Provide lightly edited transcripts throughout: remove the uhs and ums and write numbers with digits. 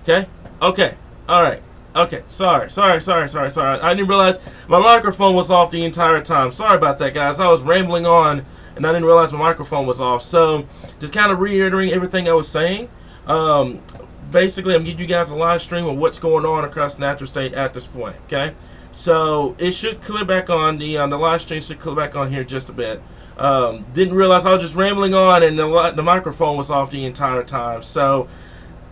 Okay? Okay. Alright. Okay. Sorry. I didn't realize my microphone was off the entire time. Sorry about that, guys. I was rambling on, and I didn't realize my microphone was off. So, just kind of reiterating everything I was saying. Basically, I'm giving you guys a live stream of what's going on across the natural state at this point, okay? So, it should clear back on. The live stream should clear back on here just a bit. Didn't realize I was just rambling on, and the microphone was off the entire time. So,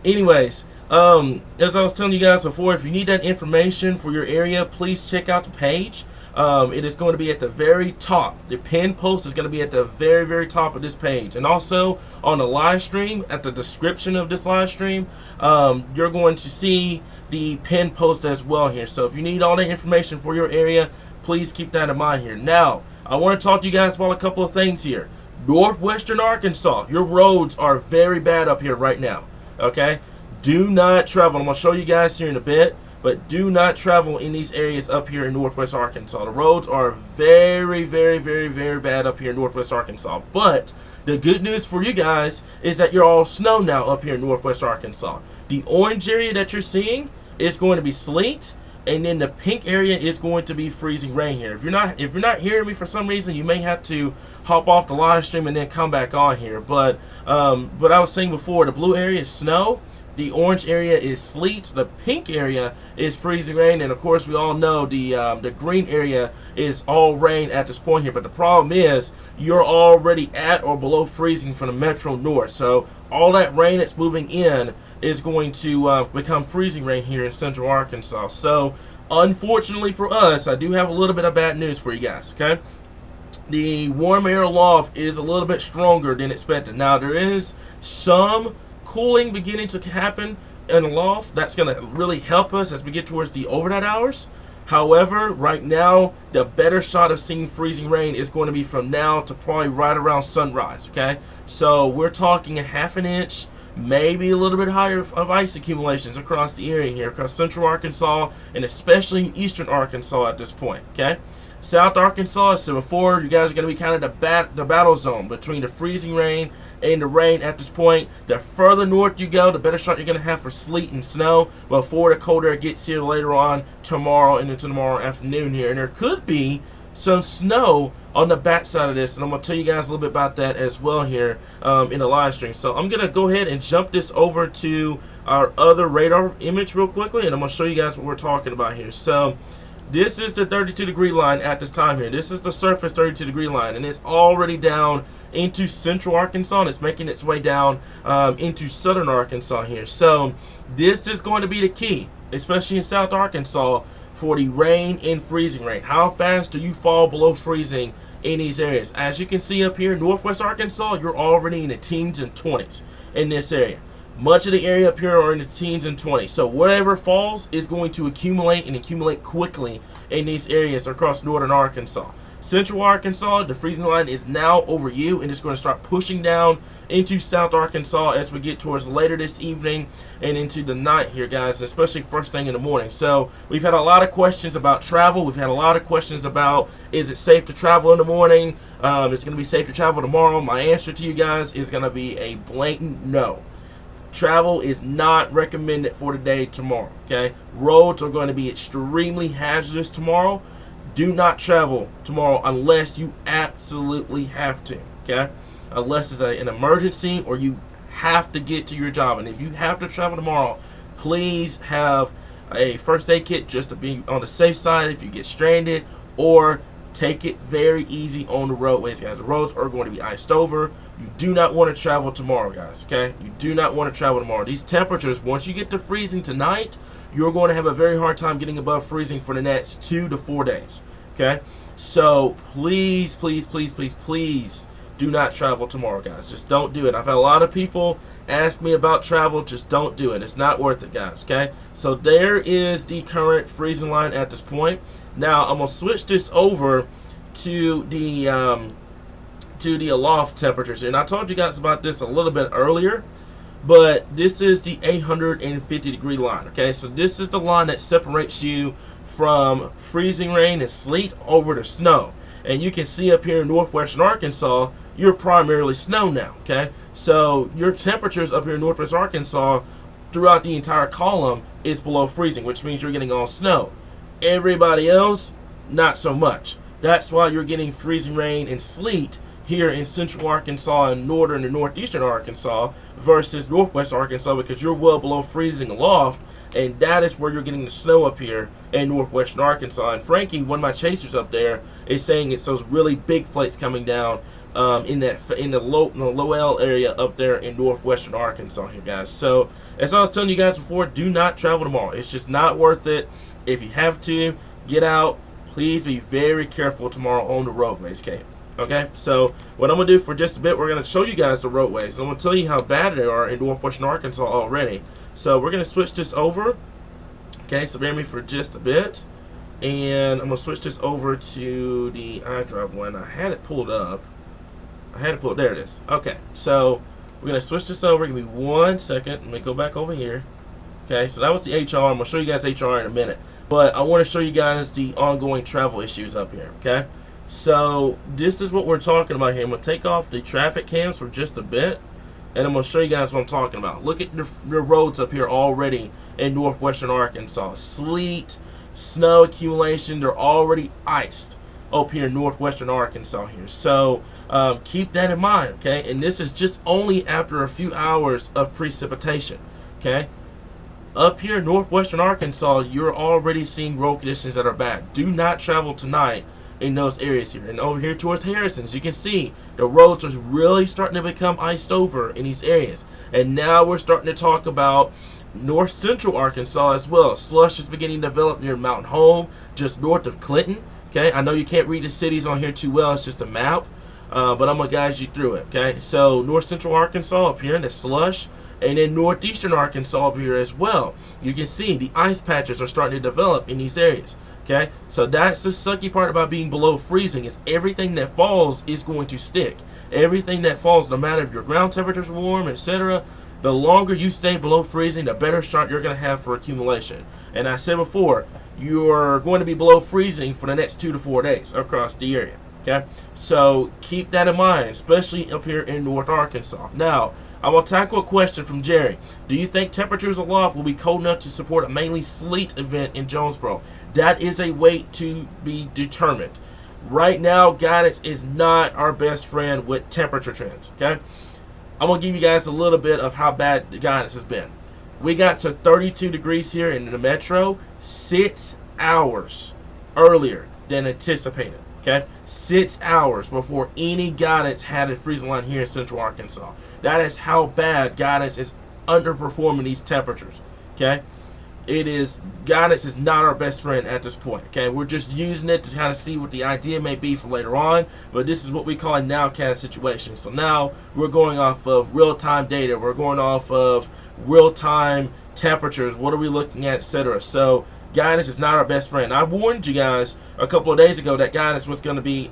anyways, as I was telling you guys before, if you need that information for your area, please check out the page. It is going to be at the very top. The pinned post is going to be at the very, very top of this page. And also on the live stream, at the description of this live stream, you're going to see the pinned post as well here. So if you need all the information for your area, please keep that in mind here. Now, I want to talk to you guys about a couple of things here. Northwestern Arkansas, your roads are very bad up here right now. Okay? Do not travel. I'm going to show you guys here in a bit. But do not travel in these areas up here in Northwest Arkansas. The roads are very, very, very, very bad up here in Northwest Arkansas. But the good news for you guys is that you're all snow now up here in Northwest Arkansas. The orange area that you're seeing is going to be sleet, and then the pink area is going to be freezing rain here. If you're not hearing me for some reason, you may have to hop off the live stream and then come back on here. But I was saying before, the blue area is snow. The orange area is sleet. The pink area is freezing rain, and of course we all know the green area is all rain at this point here. But the problem is you're already at or below freezing from the metro north. So all that rain that's moving in is going to become freezing rain here in central Arkansas. So unfortunately for us, I do have a little bit of bad news for you guys. Okay. The warm air aloft is a little bit stronger than expected. Now there is some cooling beginning to happen in the loft. That's going to really help us as we get towards the overnight hours. However, right now, the better shot of seeing freezing rain is going to be from now to probably right around sunrise, okay? So we're talking a half an inch, maybe a little bit higher of ice accumulations across the area here, across central Arkansas, and especially eastern Arkansas at this point, okay? South Arkansas, so before, you guys are going to be kind of the battle zone between the freezing rain and the rain at this point. The further north you go, the better shot you're going to have for sleet and snow before the cold air gets here later on tomorrow and into tomorrow afternoon here. And there could be some snow on the backside of this, and I'm going to tell you guys a little bit about that as well here in the live stream. So I'm going to go ahead and jump this over to our other radar image real quickly, and I'm going to show you guys what we're talking about here. So this is the 32-degree line at this time here. This is the surface 32-degree line, and it's already down into central Arkansas, and it's making its way down into southern Arkansas here. So this is going to be the key, especially in South Arkansas, for the rain and freezing rain. How fast do you fall below freezing in these areas? As you can see up here in Northwest Arkansas, you're already in the teens and 20s in this area. Much of the area up here are in the teens and 20s. So whatever falls is going to accumulate and accumulate quickly in these areas across northern Arkansas. Central Arkansas, the freezing line is now over you, and it's going to start pushing down into South Arkansas as we get towards later this evening and into the night here, guys, especially first thing in the morning. So we've had a lot of questions about travel. We've had a lot of questions about, is it safe to travel in the morning? It's going to be safe to travel tomorrow. My answer to you guys is going to be a blatant no. Travel is not recommended for today, tomorrow, okay? Roads are going to be extremely hazardous tomorrow. Do not travel tomorrow unless you absolutely have to, okay? Unless it's an emergency or you have to get to your job. And if you have to travel tomorrow, please have a first aid kit just to be on the safe side if you get stranded, or take it very easy on the roadways, guys. The roads are going to be iced over. You do not want to travel tomorrow, guys, okay? You do not want to travel tomorrow. These temperatures, once you get to freezing tonight, you're going to have a very hard time getting above freezing for the next 2 to 4 days, okay? So please, please, please, please, please do not travel tomorrow, guys. Just don't do it. I've had a lot of people ask me about travel. Just don't do it. It's not worth it, guys, okay? So there is the current freezing line at this point. Now I'm gonna switch this over to the aloft temperatures, and I told you guys about this a little bit earlier, but this is the 850-degree line. Okay, so this is the line that separates you from freezing rain and sleet over to snow. And you can see up here in northwestern Arkansas, you're primarily snow now. Okay, so your temperatures up here in northwest Arkansas throughout the entire column is below freezing, which means you're getting all snow. Everybody else, not so much. That's why you're getting freezing rain and sleet here in central Arkansas and northern and northeastern Arkansas versus northwest Arkansas, because you're well below freezing aloft, and that is where you're getting the snow up here in northwestern Arkansas. And Frankie, one of my chasers up there, is saying it's those really big flakes coming down in the low L area up there in northwestern Arkansas here, guys. So as I was telling you guys before, do not travel tomorrow. It's just not worth it. If you have to get out, please be very careful tomorrow on the roadways, okay? So what I'm going to do for just a bit, we're going to show you guys the roadways. I'm going to tell you how bad they are in northwestern Arkansas already. So we're going to switch this over. Okay, so bear me for just a bit. And I'm going to switch this over to the iDrive one. I had it pulled up. There it is. Okay, so we're going to switch this over. Give me 1 second. Let me go back over here. Okay, so that was the HR. I'm going to show you guys HR in a minute. But I want to show you guys the ongoing travel issues up here, okay? So this is what we're talking about here. I'm going to take off the traffic cams for just a bit, and I'm going to show you guys what I'm talking about. Look at the roads up here already in northwestern Arkansas. Sleet, snow accumulation, they're already iced up here in northwestern Arkansas here. So keep that in mind, okay? And this is just only after a few hours of precipitation, okay? Up here in northwestern Arkansas, you're already seeing road conditions that are bad. Do not travel tonight in those areas here. And over here towards Harrison's, you can see the roads are really starting to become iced over in these areas. And now we're starting to talk about north central Arkansas as well. Slush is beginning to develop near Mountain Home, just north of Clinton. Okay, I know you can't read the cities on here too well. It's just a map, but I'm going to guide you through it. Okay, so north central Arkansas up here in the slush. And in northeastern Arkansas up here as well, you can see the ice patches are starting to develop in these areas. Okay, so that's the sucky part about being below freezing, is everything that falls is going to stick. Everything that falls, no matter if your ground temperature is warm, etc., the longer you stay below freezing, the better shot you're going to have for accumulation. And I said before, you're going to be below freezing for the next 2 to 4 days across the area. Okay, so keep that in mind, especially up here in North Arkansas. Now, I will tackle a question from Jerry. Do you think temperatures aloft will be cold enough to support a mainly sleet event in Jonesboro? That is a wait to be determined. Right now, guidance is not our best friend with temperature trends. Okay, I'm going to give you guys a little bit of how bad the guidance has been. We got to 32 degrees here in the metro 6 hours earlier than anticipated. Okay, 6 hours before any guidance had a freezing line here in central Arkansas. That is how bad guidance is underperforming these temperatures. Okay, guidance is not our best friend at this point. Okay, we're just using it to kind of see what the idea may be for later on, but this is what we call a nowcast situation. So now we're going off of real-time data. We're going off of real-time temperatures. What are we looking at, etc. So guidance is not our best friend. I warned you guys a couple of days ago that guidance was going to be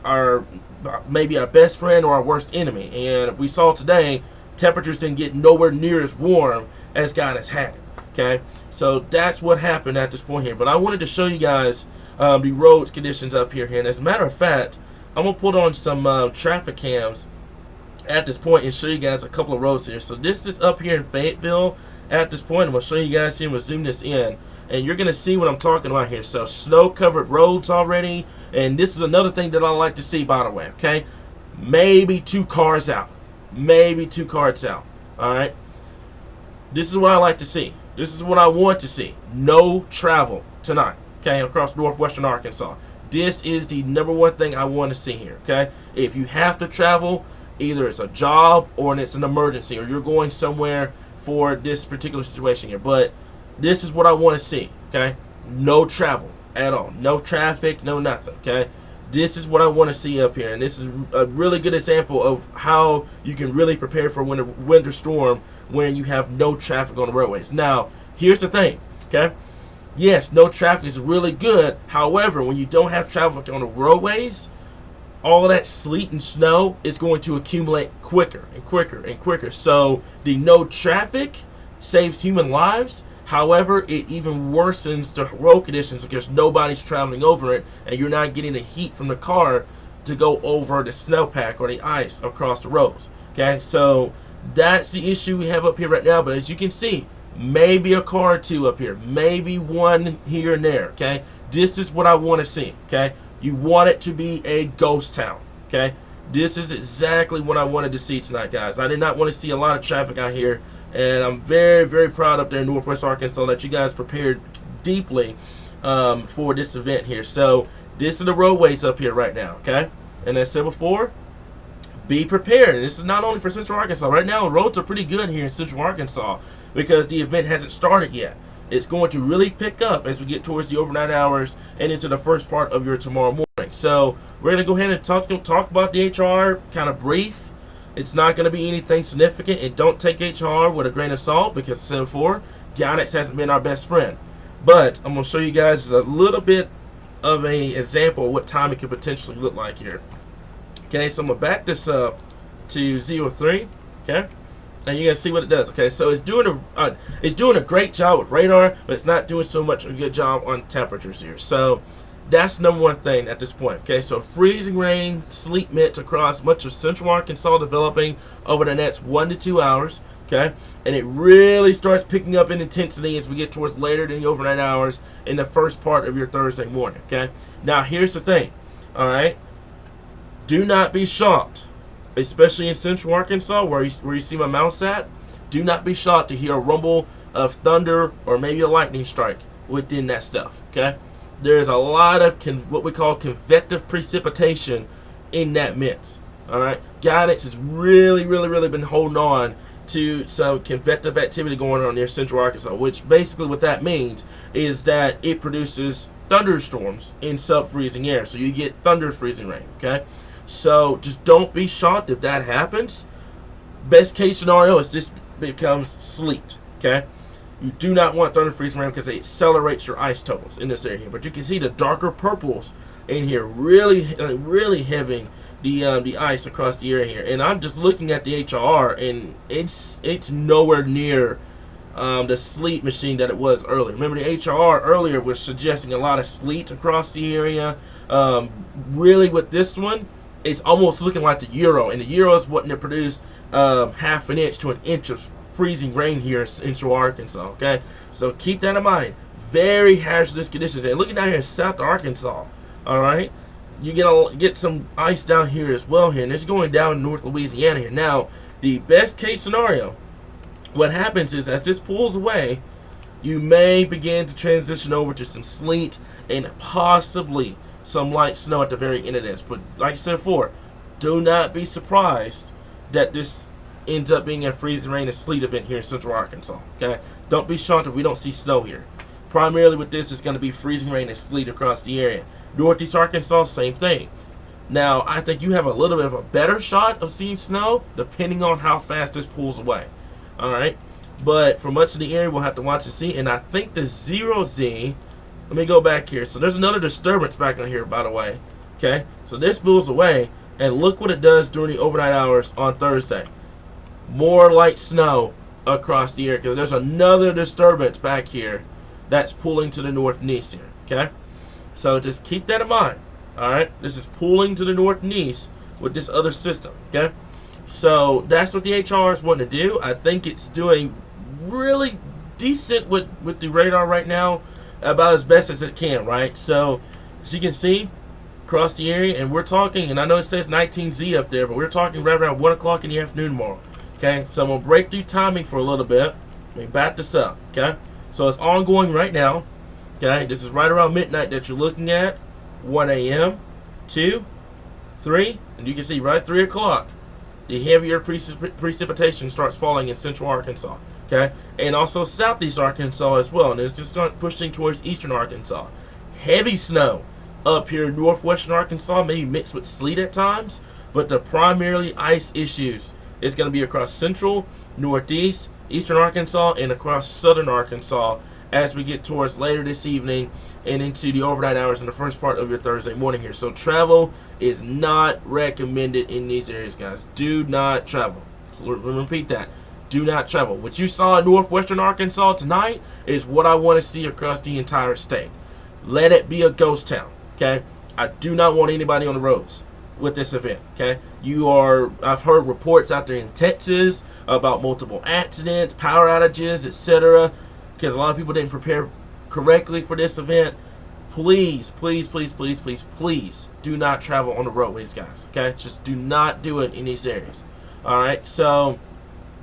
maybe our best friend or our worst enemy. And we saw today temperatures didn't get nowhere near as warm as guidance had it. Okay, so that's what happened at this point here. But I wanted to show you guys the roads conditions up here. And as a matter of fact, I'm going to put on some traffic cams at this point and show you guys a couple of roads here. So this is up here in Fayetteville at this point. I'm going to show you guys here. I'm going to zoom this in, and you're going to see what I'm talking about here. So snow-covered roads already, and this is another thing that I like to see, by the way, okay? Maybe 2 cars out. Maybe 2 cars out, all right? This is what I like to see. This is what I want to see. No travel tonight, okay, across northwestern Arkansas. This is the #1 thing I want to see here, okay? If you have to travel, either it's a job or it's an emergency, or you're going somewhere for this particular situation here. But this is what I want to see, okay? No travel at all. No traffic, no nothing, okay? This is what I want to see up here. And this is a really good example of how you can really prepare for a winter storm when you have no traffic on the roadways. Now, here's the thing, okay? Yes, no traffic is really good. However, when you don't have traffic on the roadways, all of that sleet and snow is going to accumulate quicker and quicker and quicker. So the no traffic saves human lives. However, it even worsens the road conditions because nobody's traveling over it, and you're not getting the heat from the car to go over the snowpack or the ice across the roads. Okay, so that's the issue we have up here right now. But as you can see, maybe a car or two up here, maybe one here and there, okay? This is what I want to see, okay? You want it to be a ghost town, okay? This is exactly what I wanted to see tonight, guys. I did not want to see a lot of traffic out here, and I'm very, very proud up there in Northwest Arkansas that you guys prepared deeply for this event here. So this is the roadways up here right now, okay? And as I said before, be prepared. And this is not only for Central Arkansas. Right now, roads are pretty good here in Central Arkansas because the event hasn't started yet. It's going to really pick up as we get towards the overnight hours and into the first part of your tomorrow morning. So we're going to go ahead and talk about the HR kind of brief. It's not going to be anything significant, and don't take HR with a grain of salt because, as I said before, guidance hasn't been our best friend. But I'm going to show you guys a little bit of an example of what time it could potentially look like here. Okay, so I'm going to back this up to 03, okay? And you're going to see what it does, okay? So it's doing a great job with radar, but it's not doing so much a good job on temperatures here. So that's the number one thing at this point, okay? So freezing rain, sleet mix across much of Central Arkansas developing over the next 1 to 2 hours, okay? And it really starts picking up in intensity as we get towards later than the overnight hours in the first part of your Thursday morning, okay? Now, here's the thing, all right? Do not be shocked, especially in Central Arkansas where you see my mouse at. Do not be shocked to hear a rumble of thunder or maybe a lightning strike within that stuff, okay? There's a lot of what we call convective precipitation in that mix, all right? Guidance has really been holding on to some convective activity going on near Central Arkansas, which basically what that means is that it produces thunderstorms in sub-freezing air. So you get thunder freezing rain, okay? So just don't be shocked if that happens. Best case scenario is this becomes sleet, okay? You do not want thunder freezing rain because it accelerates your ice totals in this area. But you can see the darker purples in here really heavy the ice across the area here. And I'm just looking at the HR, and it's nowhere near the sleet machine that it was earlier. Remember, the HR earlier was suggesting a lot of sleet across the area. Really with this one, it's almost looking like the Euro, and the Euro is wanting to produce half an inch to an inch of freezing rain here in Central Arkansas, okay? So keep that in mind. Very hazardous conditions. And looking down here in South Arkansas, all right? You get some ice down here as well here, and it's going down in North Louisiana here. Now, the best case scenario, what happens is as this pulls away, you may begin to transition over to some sleet and possibly some light snow at the very end of this. But like I said before, do not be surprised that this ends up being a freezing rain and sleet event here in Central Arkansas, okay? Don't be shocked if we don't see snow here. Primarily with this, it's going to be freezing rain and sleet across the area. Northeast Arkansas, same thing. Now, I think you have a little bit of a better shot of seeing snow depending on how fast this pulls away, all right? But for much of the area, we'll have to watch and see. And I think the 0Z, let me go back here. So there's another disturbance back on here, by the way, okay? So this pulls away, and look what it does during the overnight hours on Thursday. More light snow across the area because there's another disturbance back here that's pulling to the north and east here, okay? So just keep that in mind, all right? This is pulling to the north and east with this other system, okay? So that's what the HR is wanting to do. I think it's doing really decent with the radar right now, about as best as it can, right? So as you can see, across the area, and we're talking, and I know it says 19Z up there, but we're talking right around 1 o'clock in the afternoon tomorrow, okay? So I'm going to break through timing for a little bit. Let me back this up, okay? So it's ongoing right now, okay? This is right around midnight that you're looking at, 1 a.m., 2, 3, and you can see right 3 o'clock, the heavier precipitation starts falling in Central Arkansas, okay? And also Southeast Arkansas as well, and it's just pushing towards Eastern Arkansas. Heavy snow up here in Northwestern Arkansas, maybe mixed with sleet at times, but the primarily ice issues is going to be across Central, Northeast, Eastern Arkansas, and across Southern Arkansas as we get towards later this evening and into the overnight hours in the first part of your Thursday morning here. So travel is not recommended in these areas, guys. Do not travel. Repeat that. Do not travel. What you saw in Northwestern Arkansas tonight is what I want to see across the entire state. Let it be a ghost town, okay? I do not want anybody on the roads. with this event. Okay, I've heard reports out there in Texas about multiple accidents, power outages, etc. Because a lot of people didn't prepare correctly for this event. Please, please, please, please, please, please do not travel on the roadways, guys. Okay, just do not do it in these areas. All right, so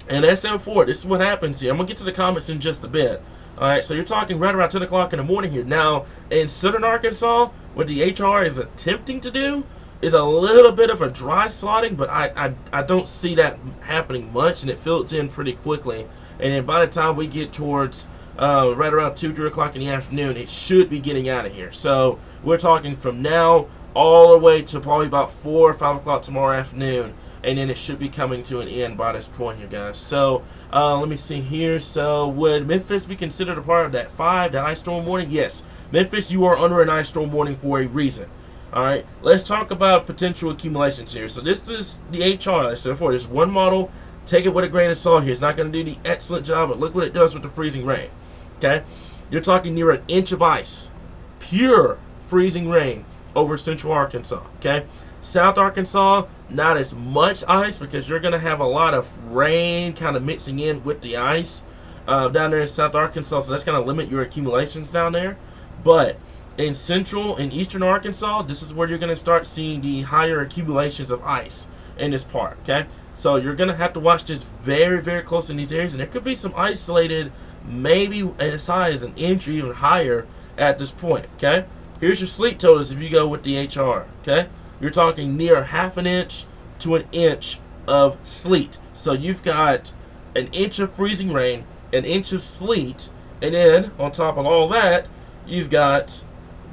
and SM4, this is what happens here. I'm gonna get to the comments in just a bit. All right, so you're talking right around 10 o'clock in the morning here. Now, in southern Arkansas, what the HR is attempting to do is a little bit of a dry slotting, but I don't see that happening much, and it fills in pretty quickly. And then by the time we get towards right around 2, 3 o'clock in the afternoon, it should be getting out of here. So we're talking from now all the way to probably about 4 or 5 o'clock tomorrow afternoon, and then it should be coming to an end by this point here, guys. So let me see here. So would Memphis be considered a part of that ice storm warning? Yes. Memphis, you are under an ice storm warning for a reason. All right, let's talk about potential accumulations here. So this is the HR. So therefore, there's one model. Take it with a grain of salt here. It's not going to do the excellent job, but look what it does with the freezing rain. Okay, you're talking near an inch of ice, pure freezing rain over central Arkansas. Okay, South Arkansas, not as much ice because you're going to have a lot of rain kind of mixing in with the ice down there in South Arkansas, so that's going to limit your accumulations down there. But in central and eastern Arkansas, this is where you're going to start seeing the higher accumulations of ice in this part. Okay, so you're going to have to watch this very, very close in these areas, and there could be some isolated, maybe as high as an inch or even higher at this point. Okay, here's your sleet totals if you go with the HR. Okay, you're talking near ½ an inch to an inch of sleet. So you've got an inch of freezing rain, an inch of sleet, and then on top of all that, you've got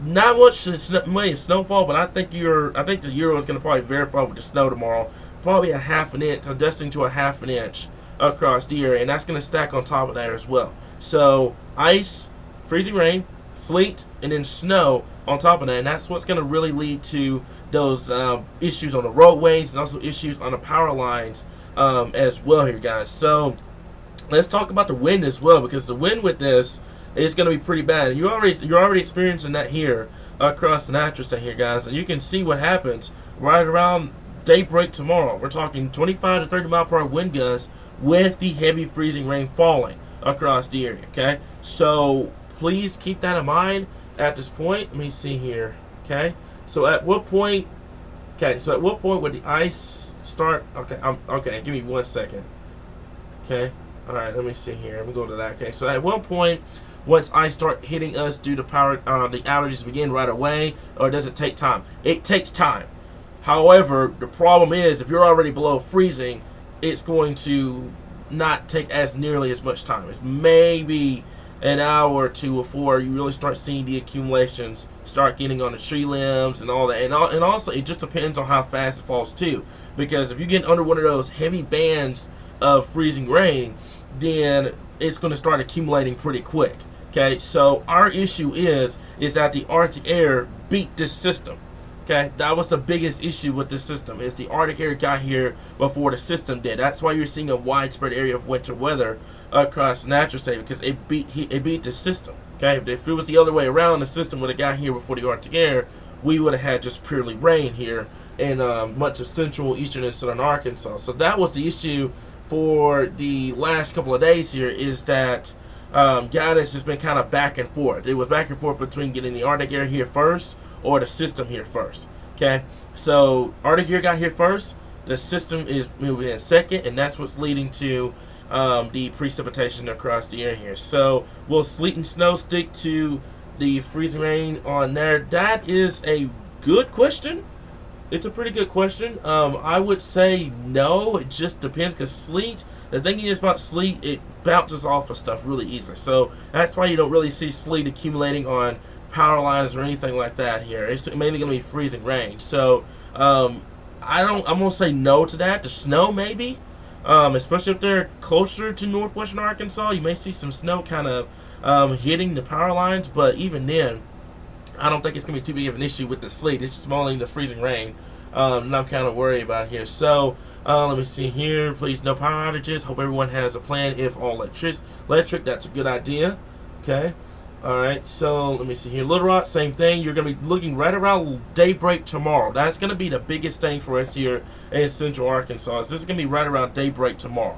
not much snowfall, but I think the Euro is going to probably verify with the snow tomorrow. Probably a ½ an inch, adjusting to a ½ an inch across the area, and that's going to stack on top of that as well. So ice, freezing rain, sleet, and then snow on top of that, and that's what's going to really lead to those issues on the roadways and also issues on the power lines as well here, guys. So let's talk about the wind as well, because the wind with this is going to be pretty bad. And you're already experiencing that here across the Natchez here, guys, and you can see what happens right around daybreak tomorrow. We're talking 25 to 30 mile per hour wind gusts with the heavy freezing rain falling across the area. Okay, so please keep that in mind at this point. Let me see here. Okay, so at what point? Okay, so at what point would the ice start? Okay, okay. Give me 1 second. Okay, all right. Let me see here. Let me go to that. Okay, so at one point, once ice start hitting us, do the outages begin right away, or does it take time? It takes time. However, the problem is if you're already below freezing, it's going to not take as nearly as much time. It's maybe an hour or two before you really start seeing the accumulations start getting on the tree limbs and all that. And also, it just depends on how fast it falls too. Because if you get under one of those heavy bands of freezing rain, then it's going to start accumulating pretty quick. Okay, so our issue is that the Arctic air beat this system. Okay, that was the biggest issue with this system, is the Arctic air got here before the system did. That's why you're seeing a widespread area of winter weather across the natural state, because it beat the system. Okay, if it was the other way around, the system would have got here before the Arctic air, we would have had just purely rain here in much of central, eastern, and southern Arkansas. So that was the issue for the last couple of days here, is that guidance has been kind of back and forth. It was back and forth between getting the Arctic air here first or the system here first. Okay, so Arctic air got here first, the system is moving in second, and that's what's leading to the precipitation across the air here. So will sleet and snow stick to the freezing rain on there? That is a good question. It's a pretty good question. I would say no. It just depends, because sleet, the thing is about sleet, it bounces off of stuff really easily. So that's why you don't really see sleet accumulating on power lines or anything like that here. It's mainly going to be freezing rain. So I'm going to say no to that. The snow maybe, especially if they're closer to northwestern Arkansas, you may see some snow kind of hitting the power lines. But even then, I don't think it's going to be too big of an issue with the sleet. It's just only the freezing rain and I'm kind of worried about here. So let me see here. Please, no power outages. Hope everyone has a plan if all electric. That's a good idea. Okay. All right, so let me see here. Little Rock, same thing. You're going to be looking right around daybreak tomorrow. That's going to be the biggest thing for us here in Central Arkansas. This is going to be right around daybreak tomorrow.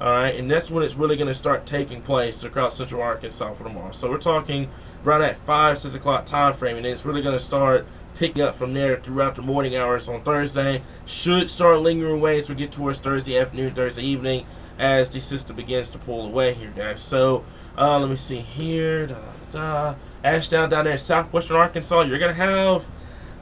All right, and that's when it's really going to start taking place across Central Arkansas for tomorrow. So we're talking around that 5, 6 o'clock time frame, and then it's really going to start picking up from there throughout the morning hours on Thursday. Should start lingering away as we get towards Thursday afternoon, Thursday evening, as the system begins to pull away here, guys. So let me see here. Ashdown down there in southwestern Arkansas, you're going to have,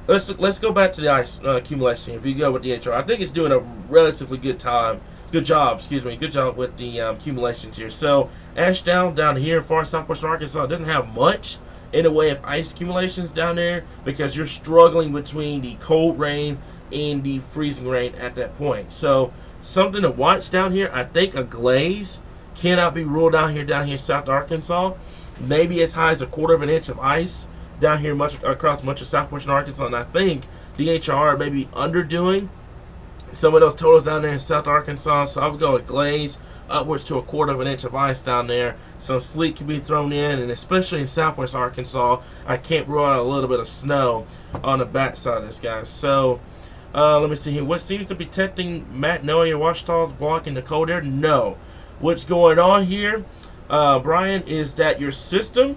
let's go back to the ice accumulation. If you go with DHR, I think it's doing a relatively good job with the accumulations here. So Ashdown down here in far southwestern Arkansas doesn't have much in the way of ice accumulations down there because you're struggling between the cold rain and the freezing rain at that point. So something to watch down here, I think a glaze cannot be ruled out here down here in South Arkansas. Maybe as high as 1/4 of an inch of ice down here across much of southwestern Arkansas. And I think DHR may be underdoing some of those totals down there in South Arkansas. So I would go with glaze upwards to 1/4 of an inch of ice down there. Some sleet can be thrown in, and especially in southwest Arkansas, I can't rule out a little bit of snow on the backside of this, guys. So let me see here. What seems to be detecting Matt Noe or Washita's blocking the cold air? No. What's going on here, Brian, is that your system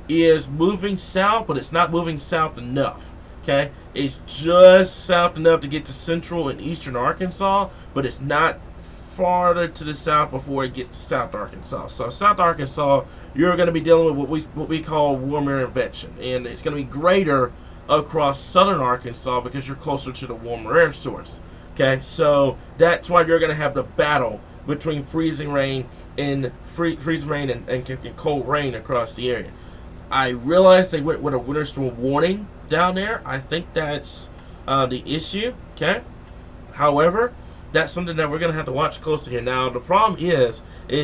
is moving south, but it's not moving south enough. Okay, it's just south enough to get to central and eastern Arkansas, but it's not farther to the south before it gets to South Arkansas. So South Arkansas, you're going to be dealing with what we call warm air injection, and it's going to be greater across southern Arkansas because you're closer to the warmer air source. Okay, so that's why you're going to have the battle between freezing rain and cold rain across the area. I realize they went with a winter storm warning down there. I think that's the issue. Okay, however, that's something that we're going to have to watch closely here. Now, the problem is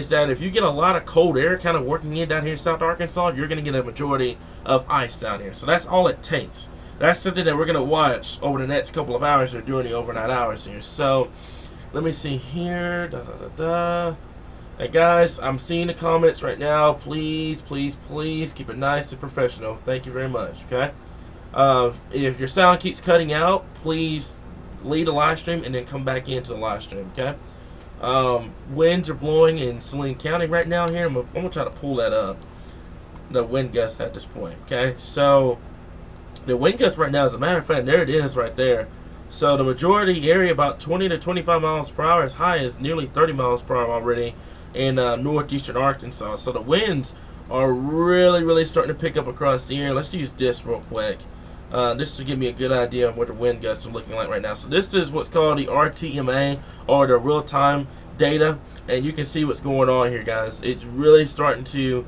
that if you get a lot of cold air kind of working in down here in South Arkansas, you're going to get a majority of ice down here. So that's all it takes. That's something that we're going to watch over the next couple of hours or during the overnight hours here. So let me see here. Hey guys, I'm seeing the comments right now. Please, please, please keep it nice and professional. Thank you very much. Okay. If your sound keeps cutting out, please leave the live stream and then come back into the live stream. Okay. Winds are blowing in Saline County right now. Here, I'm gonna try to pull that up. The wind gusts at this point. Okay. So the wind gust right now, as a matter of fact, there it is right there. So the majority area about 20 to 25 miles per hour, as high as nearly 30 miles per hour already in northeastern Arkansas. So the winds are really, really starting to pick up across the area. Let's use this real quick. This to give me a good idea of what the wind gusts are looking like right now. So this is what's called the RTMA, or the real-time data, and you can see what's going on here, guys. It's really starting to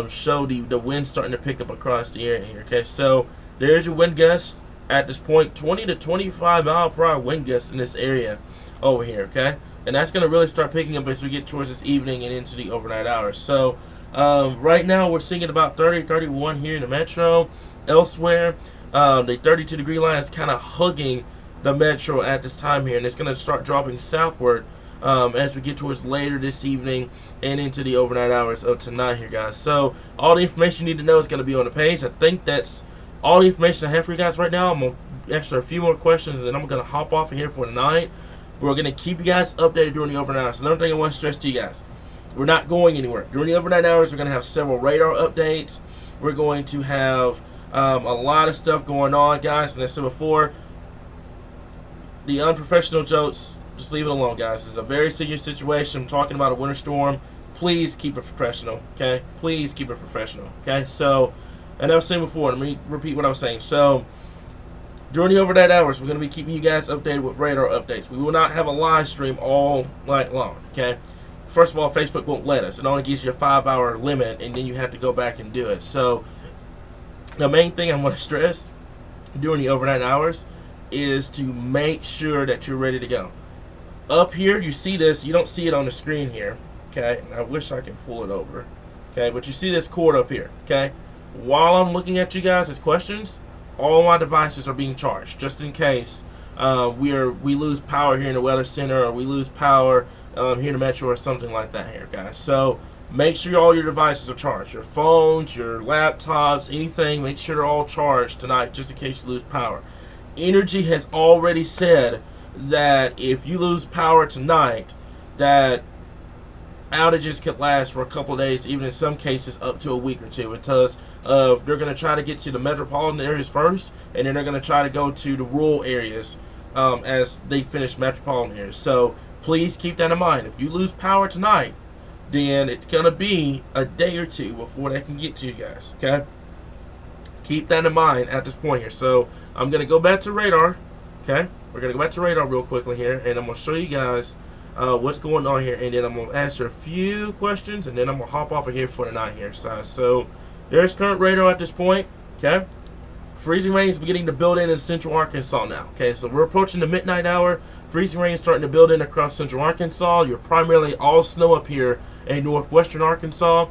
show the wind starting to pick up across the area here. Okay, so there's your wind gusts at this point, 20 to 25 mile per hour wind gusts in this area over here. Okay, and that's going to really start picking up as we get towards this evening and into the overnight hours. So right now we're seeing about 30, 31 here in the metro. Elsewhere, the 32-degree line is kind of hugging the metro at this time here, and it's going to start dropping southward as we get towards later this evening and into the overnight hours of tonight here, guys. So all the information you need to know is going to be on the page. I think that's all the information I have for you guys right now. I'm going to answer a few more questions, and then I'm going to hop off of here for tonight. We're going to keep you guys updated during the overnight hours. Another thing I want to stress to you guys, we're not going anywhere. During the overnight hours, we're going to have several radar updates. We're going to have a lot of stuff going on, guys. And I said before, the unprofessional jokes, just leave it alone, guys. It's a very serious situation. I'm talking about a winter storm. Please keep it professional, okay? Please keep it professional, okay? So, and I was saying before, let me repeat what I was saying. So, during the overnight hours, we're going to be keeping you guys updated with radar updates. We will not have a live stream all night long, okay? First of all, Facebook won't let us. It only gives you a 5-hour limit, and then you have to go back and do it. So, the main thing I want to stress during the overnight hours is to make sure that you're ready to go. Up here, you see this. You don't see it on the screen here, okay? And I wish I could pull it over, okay? But you see this cord up here, okay? While I'm looking at you guys' questions, all my devices are being charged, just in case we lose power here in the weather center, or we lose power here in the metro, or something like that here, guys. So make sure all your devices are charged. Your phones, your laptops, anything, make sure they're all charged tonight just in case you lose power. Energy has already said that if you lose power tonight, that outages could last for a couple of days, even in some cases up to a week or two, because they're going to try to get to the metropolitan areas first, and then they're going to try to go to the rural areas as they finish metropolitan areas. So please keep that in mind. If you lose power tonight, then it's going to be a day or two before they can get to you guys, okay? Keep that in mind at this point here. So I'm going to go back to radar, okay? We're going to go back to radar real quickly here, and I'm going to show you guys what's going on here, and then I'm going to answer a few questions, and then I'm going to hop off of here for the night here. So there's current radar at this point, okay? Freezing rain is beginning to build in central Arkansas now, okay? So we're approaching the midnight hour. Freezing rain is starting to build in across central Arkansas. You're primarily all snow up here in northwestern Arkansas.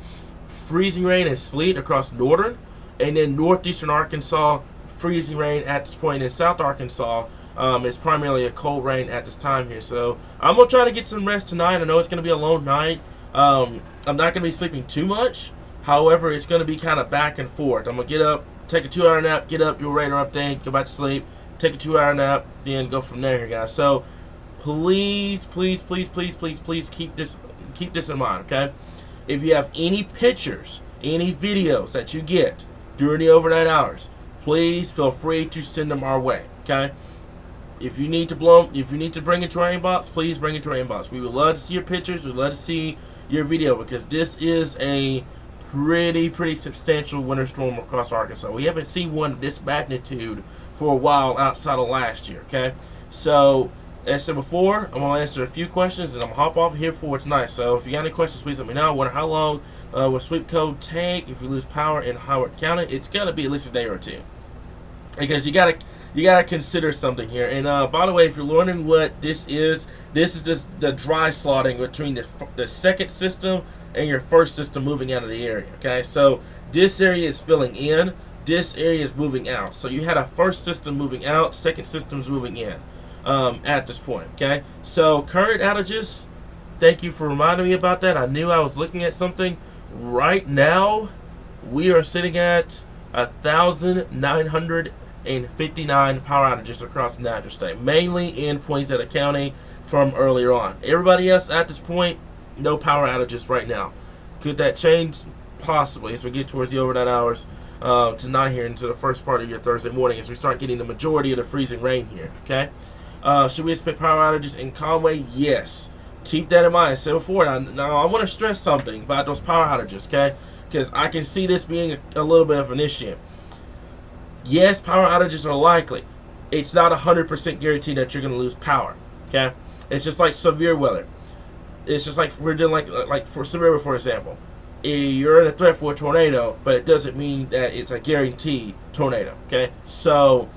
Freezing rain and sleet across northern, and then northeastern Arkansas. Freezing rain at this point in South Arkansas. It's primarily a cold rain at this time here. So I'm going to try to get some rest tonight. I know it's going to be a long night. I'm not going to be sleeping too much. However, it's going to be kind of back and forth. I'm going to get up, take a 2-hour nap, get up, do a radar update, go back to sleep, take a 2-hour nap, then go from there here, guys. So please, please, please, please, please, please keep this in mind, okay? If you have any pictures, any videos that you get during the overnight hours, please feel free to send them our way, okay? If you need to bring it to our inbox, please bring it to our inbox. We would love to see your pictures. We'd love to see your video, because this is a pretty substantial winter storm across Arkansas. We haven't seen one of this magnitude for a while outside of last year, okay? So, as I said before, I'm going to answer a few questions, and I'm going to hop off here for tonight. So, if you got any questions, please let me know. I wonder how long will sweep code take if you lose power in Howard County? It's got to be at least a day or two, because you gotta consider something here. And by the way, if you're learning what this is just the dry slotting between the second system and your first system moving out of the area, okay? So this area is filling in, this area is moving out. So you had a first system moving out, second system's moving in at this point, okay? So current outages, thank you for reminding me about that. I knew I was looking at something. Right now, we are sitting at 1,959 power outages across the natural state, mainly in Poinsett County from earlier on. Everybody else at this point, no power outages right now. Could that change? Possibly, as we get towards the overnight hours tonight here into the first part of your Thursday morning, as we start getting the majority of the freezing rain here, okay? Should we expect power outages in Conway? Yes. Keep that in mind. I said before, now I want to stress something about those power outages, okay? Because I can see this being a little bit of an issue. Yes, power outages are likely. It's not 100% guaranteed that you're going to lose power, okay? It's just like severe weather. It's just like we're doing like for severe weather, for example. You're in a threat for a tornado, but it doesn't mean that it's a guaranteed tornado, okay? So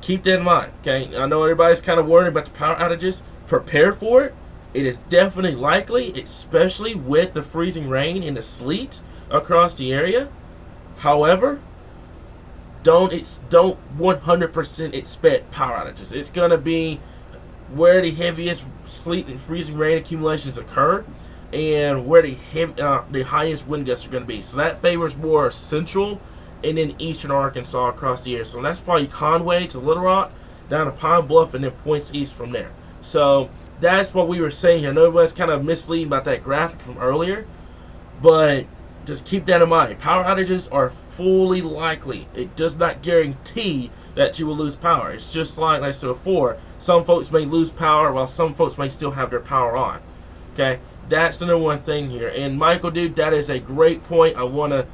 keep that in mind, okay? I know everybody's kind of worried about the power outages. Prepare for it. It is definitely likely, especially with the freezing rain and the sleet across the area. However, don't 100% expect power outages. It's going to be where the heaviest sleet and freezing rain accumulations occur, and where the highest wind gusts are going to be. So that favors more central and then eastern Arkansas across the area. So that's probably Conway to Little Rock, down to Pine Bluff, and then points east from there. So that's what we were saying here. I know it was kind of misleading about that graphic from earlier, but just keep that in mind. Power outages are fully likely. It does not guarantee that you will lose power. It's just like I said before, some folks may lose power while some folks may still have their power on. Okay, that's the number one thing here. And Michael, dude, that is a great point. I wanna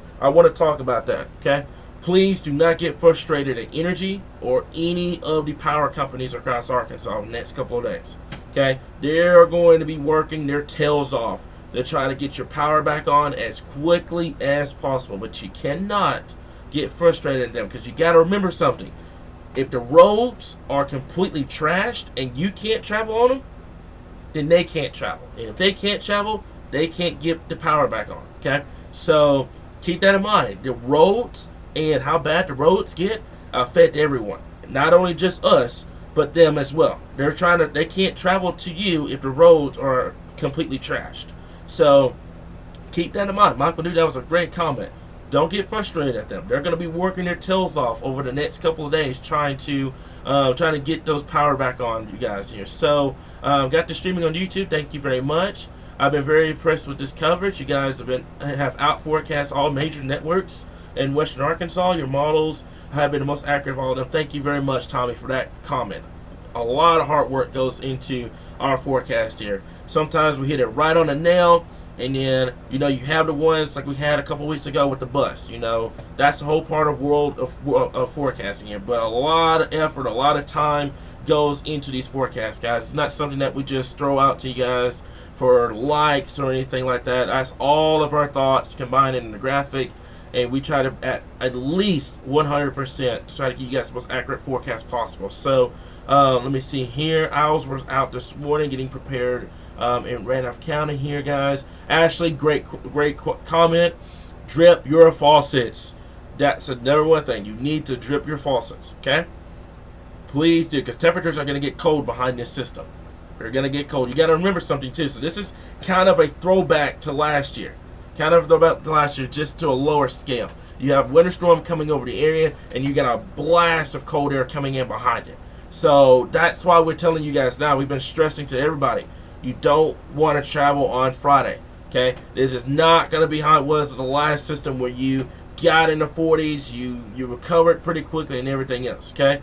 talk about that. Okay, please do not get frustrated at Energy or any of the power companies across Arkansas in the next couple of days. Okay, they're going to be working their tails off to try to get your power back on as quickly as possible. But you cannot get frustrated at them, because you got to remember something. If the roads are completely trashed and you can't travel on them, then they can't travel. And if they can't travel, they can't get the power back on. Okay? So keep that in mind. The roads and how bad the roads get affect everyone. Not only just us, but them as well. They can't travel to you if the roads are completely trashed. So Keep that in mind. Michael Dude, that was a great comment. Don't get frustrated at them. They're going to be working their tails off over the next couple of days trying to get those power back on you guys here. So, got the streaming on YouTube. Thank you very much. I've been very impressed with this coverage. You guys have out forecast all major networks in Western Arkansas. Your models have been the most accurate of all of them. Thank you very much, Tommy, for that comment. A lot of hard work goes into our forecast here. Sometimes we hit it right on the nail, and then, you have the ones like we had a couple weeks ago with the bus. That's the whole part of world of forecasting here. But a lot of effort, a lot of time goes into these forecasts, guys. It's not something that we just throw out to you guys for likes or anything like that. That's all of our thoughts combined in the graphic, and we try to at least 100% to try to give you guys the most accurate forecast possible. So let me see here. Owls was out this morning getting prepared in Randolph County here, guys. Ashley, great comment. Drip your faucets. That's the number one thing. You need to drip your faucets, okay? Please do, because temperatures are going to get cold behind this system. They're going to get cold. You got to remember something too. So this is kind of a throwback to last year. Just to a lower scale. You have winter storm coming over the area, and you got a blast of cold air coming in behind it. So that's why we're telling you guys now. We've been stressing to everybody. You don't want to travel on Friday, okay? This is not going to be how it was with the last system where you got in the 40s, you recovered pretty quickly and everything else, okay?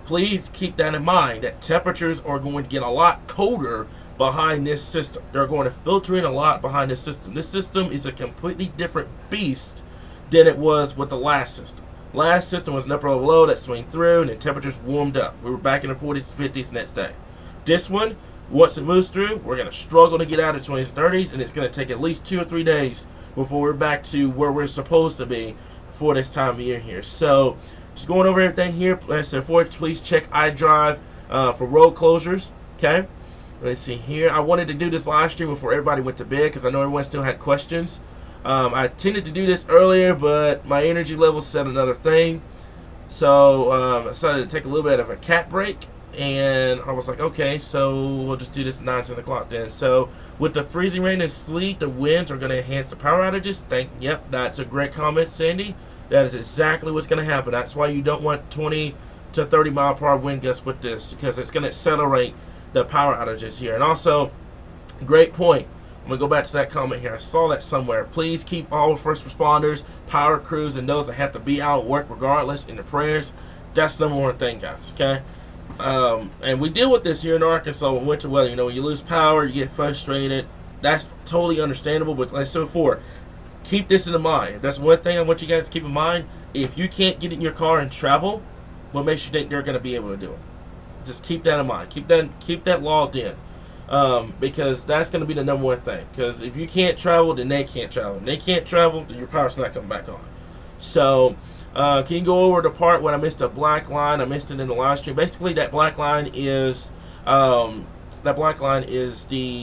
Please keep that in mind, that temperatures are going to get a lot colder behind this system. They're going to filter in a lot behind this system. This system is a completely different beast than it was with the last system. Last system was an upper level low that swing through, and the temperatures warmed up. We were back in the 40s and 50s next day. This one, once it moves through, we're going to struggle to get out of 20s and 30s, and it's going to take at least 2 or 3 days before we're back to where we're supposed to be for this time of year here. So, just going over everything here. Like I said, please check iDrive for road closures, okay? Let's see here. I wanted to do this live stream before everybody went to bed because I know everyone still had questions. I tended to do this earlier, but my energy level said another thing. So I decided to take a little bit of a cat break. And I was like, okay, so we'll just do this at 9, 10 o'clock then. So with the freezing rain and sleet, the winds are going to enhance the power outages. Yep, that's a great comment, Sandy. That is exactly what's going to happen. That's why you don't want 20 to 30 mile per hour wind gusts with this, because it's going to accelerate the power outages here. And also, great point. I'm going to go back to that comment here. I saw that somewhere. Please keep all first responders, power crews, and those that have to be out at work regardless in the prayers. That's the number one thing, guys, okay? And we deal with this here in Arkansas with winter weather. When you lose power, you get frustrated. That's totally understandable. But like I said before, keep this in mind. That's one thing I want you guys to keep in mind. If you can't get in your car and travel, what makes you think they're going to be able to do it? Just keep that in mind. Keep that logged in. Because that's going to be the number one thing. Because if you can't travel, then they can't travel. If they can't travel, then your power's not coming back on. So, can you go over the part when I missed a black line? I missed it in the live stream. Basically, that black line is the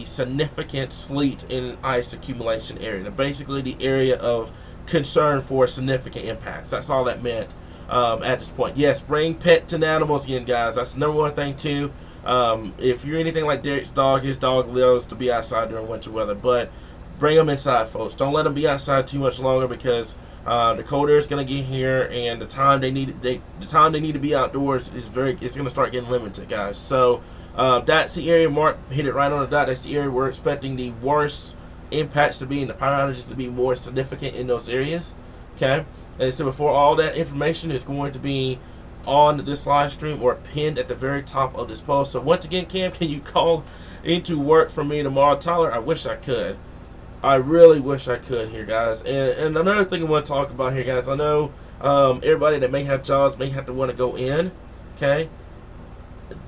significant sleet and ice accumulation area. Basically, the area of concern for significant impacts. That's all that meant at this point. Yes, bring pets and animals again, guys. That's the number one thing too. If you're anything like Derek's dog, his dog loves to be outside during winter weather, but bring them inside, folks. Don't let them be outside too much longer, because the cold air is going to get here, and the time they need to be outdoors it's going to start getting limited, guys. So that's the area. Mark hit it right on the dot. That's the area we're expecting the worst impacts to be, and the power outages to be more significant in those areas. Okay, and so before, all that information is going to be on this live stream or pinned at the very top of this post. So once again, Cam, can you call into work for me tomorrow? Tyler, I wish I could. I really wish I could here, guys. And another thing I want to talk about here, guys. I know everybody that may have jobs may have to want to go in. Okay,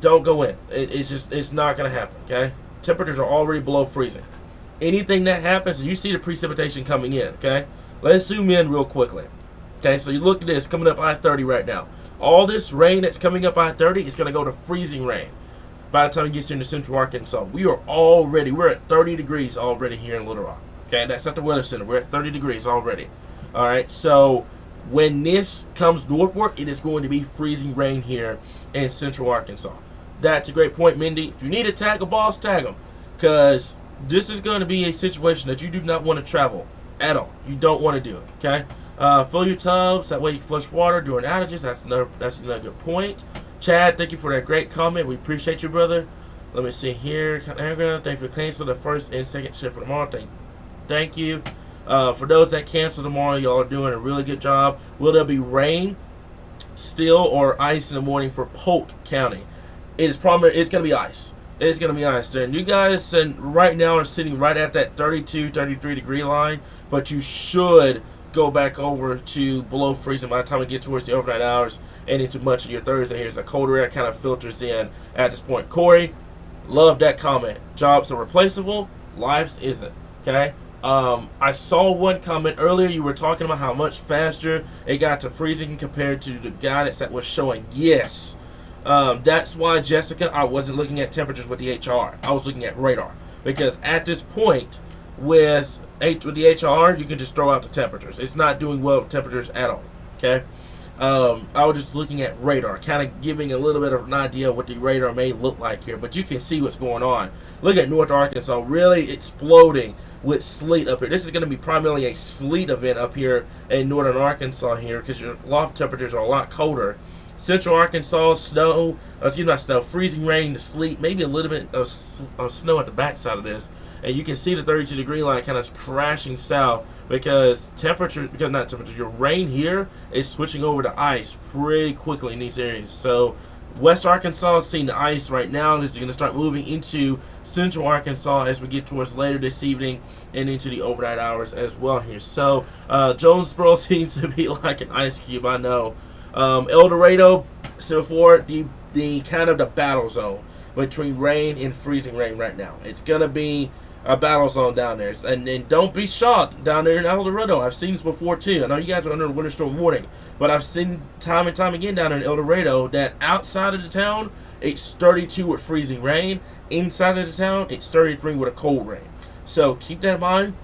don't go in. It's not going to happen. Okay, temperatures are already below freezing. Anything that happens, you see the precipitation coming in. Okay, let's zoom in real quickly. Okay, so you look at this coming up I-30 right now. All this rain that's coming up I-30 is going to go to freezing rain by the time it gets into central Arkansas. We're at 30 degrees already here in Little Rock. Okay, that's at the weather center. We're at 30 degrees already. All right, so when this comes northward, it is going to be freezing rain here in central Arkansas. That's a great point, Mindy. If you need to tag a boss, tag them, because this is going to be a situation that you do not want to travel at all. You don't want to do it. Okay. Fill your tubs. That way you can flush water during outages. That's another good point. Chad, thank you for that great comment. We appreciate you, brother. Let me see here. Thank you for canceling the first and second shift for tomorrow. Thank you. For those that cancel tomorrow, y'all are doing a really good job. Will there be rain still or ice in the morning for Polk County? It's going to be ice. It's going to be ice there. And you guys right now are sitting right at that 32, 33 degree line, but you should go back over to below freezing by the time we get towards the overnight hours and into much of your Thursday. Here's a colder air kind of filters in at this point. Corey, love that comment. Jobs are replaceable, lives isn't. Okay. I saw one comment earlier. You were talking about how much faster it got to freezing compared to the guidance that was showing. Yes. That's why, Jessica, I wasn't looking at temperatures with the HR. I was looking at radar. Because at this point, with the HR, you can just throw out the temperatures. It's not doing well with temperatures at all. Okay? I was just looking at radar, kind of giving a little bit of an idea of what the radar may look like here. But you can see what's going on. Look at North Arkansas really exploding with sleet up here. This is going to be primarily a sleet event up here in northern Arkansas here because your loft temperatures are a lot colder. Central Arkansas, freezing rain to sleet, maybe a little bit of snow at the backside of this. And you can see the 32 degree line kind of crashing south because your rain here is switching over to ice pretty quickly in these areas. So West Arkansas is seeing the ice right now. This is going to start moving into Central Arkansas as we get towards later this evening and into the overnight hours as well here. So Jonesboro seems to be like an ice cube, I know. El Dorado, so for the kind of the battle zone between rain and freezing rain right now. It's going to be a battle zone down there. And don't be shocked down there in El Dorado. I've seen this before too. I know you guys are under a winter storm warning, but I've seen time and time again down there in El Dorado that outside of the town, it's 32 with freezing rain. Inside of the town, it's 33 with a cold rain. So keep that in mind.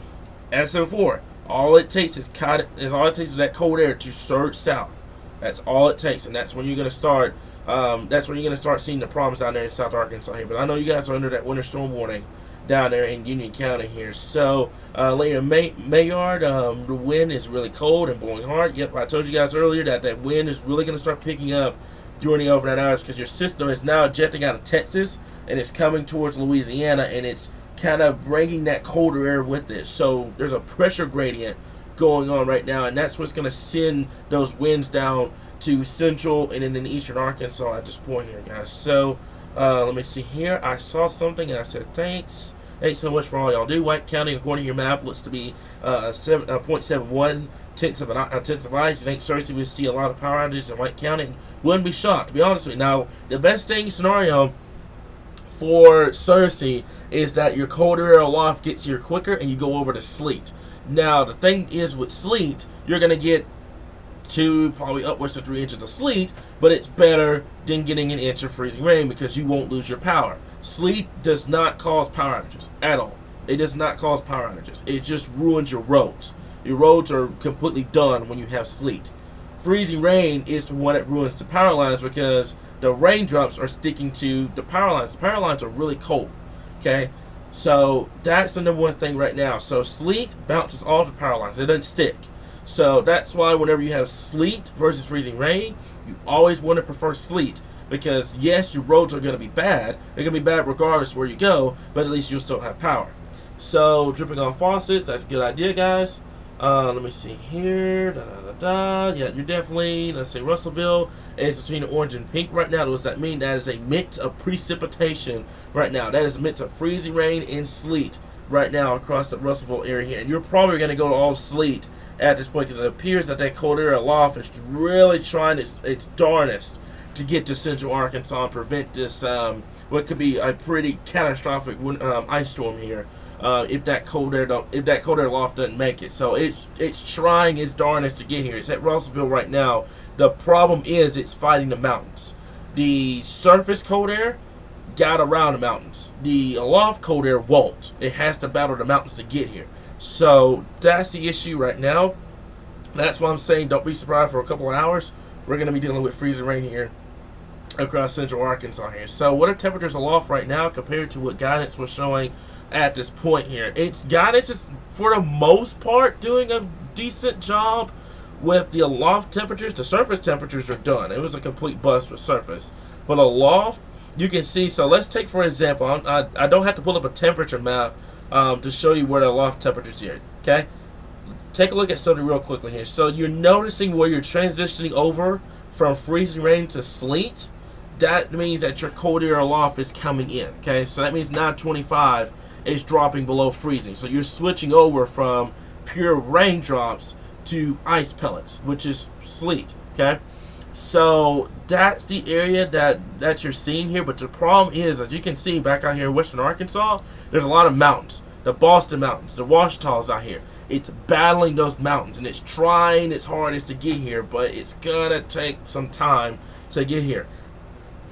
As I said before, all it takes is that cold air to surge south. That's all it takes, and that's when you're going to start. That's when you're going to start seeing the problems down there in South Arkansas here. But I know you guys are under that winter storm warning down there in Union County here. So later Maynard, the wind is really cold and blowing hard. Yep, I told you guys earlier that wind is really going to start picking up during the overnight hours because your system is now ejecting out of Texas and it's coming towards Louisiana, and it's kind of bringing that colder air with it. So there's a pressure gradient going on right now, and that's what's going to send those winds down to central and then in eastern Arkansas at this point here, guys. So let me see here. I saw something and I said thanks so much for all y'all do. White County, according to your map, looks to be 0.71 tenths of ice. You think Cersei will see a lot of power outages in White County? Wouldn't be shocked, to be honest with you. Now the best thing scenario for Cersei is that your colder air aloft gets here quicker and you go over to sleet. Now, the thing is with sleet, you're going to get 2, probably upwards to 3 inches of sleet, but it's better than getting an inch of freezing rain because you won't lose your power. Sleet does not cause power outages at all. It does not cause power outages. It just ruins your roads. Your roads are completely done when you have sleet. Freezing rain is the one that ruins the power lines because the raindrops are sticking to the power lines. The power lines are really cold, okay? So that's the number one thing right now. So sleet bounces off the power lines. It doesn't stick. So that's why whenever you have sleet versus freezing rain, you always want to prefer sleet. Because yes, your roads are going to be bad. They're going to be bad regardless where you go, but at least you'll still have power. So dripping on faucets, that's a good idea, guys. Let me see here. Yeah, you're definitely, let's say Russellville is between orange and pink right now. What does that mean? That is a mix of precipitation right now. That is a mix of freezing rain and sleet right now across the Russellville area here. And you're probably going to go to all sleet at this point because it appears that cold air aloft is really trying its darnest to get to central Arkansas and prevent this, what could be a pretty catastrophic ice storm here. If that cold air aloft doesn't make it. So it's trying its darnest to get here. It's at Russellville right now. The problem is it's fighting the mountains. The surface cold air got around the mountains. The aloft cold air won't. It has to battle the mountains to get here. So that's the issue right now. That's why I'm saying don't be surprised for a couple of hours. We're going to be dealing with freezing rain here across central Arkansas here. So what are temperatures aloft right now compared to what guidance was showing at this point here? Its guidance is for the most part doing a decent job with the aloft temperatures. The surface temperatures are done. It was a complete bust with surface. But aloft, you can see, so let's take for example, I don't have to pull up a temperature map to show you where the aloft temperatures here, okay? Take a look at something real quickly here. So you're noticing where you're transitioning over from freezing rain to sleet. That means that your cold air aloft is coming in, okay? So that means 925 is dropping below freezing. So you're switching over from pure raindrops to ice pellets, which is sleet, okay? So that's the area that you're seeing here. But the problem is, as you can see back out here in western Arkansas, there's a lot of mountains. The Boston Mountains, the Ouachita's out here. It's battling those mountains, and it's trying its hardest to get here, but it's gonna take some time to get here.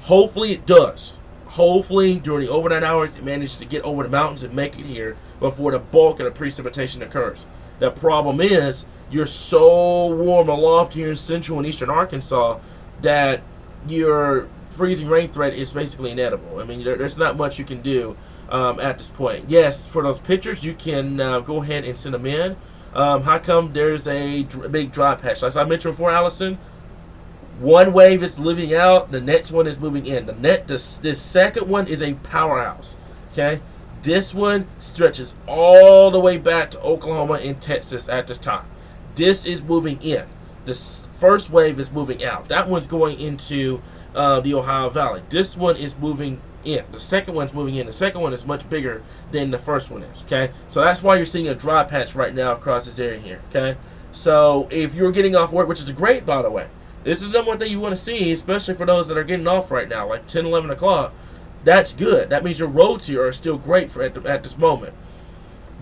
Hopefully it does. Hopefully during the overnight hours it manages to get over the mountains and make it here before the bulk of the precipitation occurs. The problem is you're so warm aloft here in central and eastern Arkansas that your freezing rain threat is basically inedible. I mean, there's not much you can do at this point. Yes, for those pictures, you can go ahead and send them in. How come there's a big dry patch? As I mentioned before, Allison, one wave is living out, the next one is moving in. This second one is a powerhouse, okay? This one stretches all the way back to Oklahoma and Texas at this time. This is moving in. This first wave is moving out. That one's going into the Ohio Valley. This one is moving in. The second one's moving in. The second one is much bigger than the first one is, okay? So that's why you're seeing a dry patch right now across this area here, okay? So if you're getting off work, which is great, by the way, this is the number one thing you want to see, especially for those that are getting off right now, like 10, 11 o'clock. That's good. That means your roads here are still great for at this moment.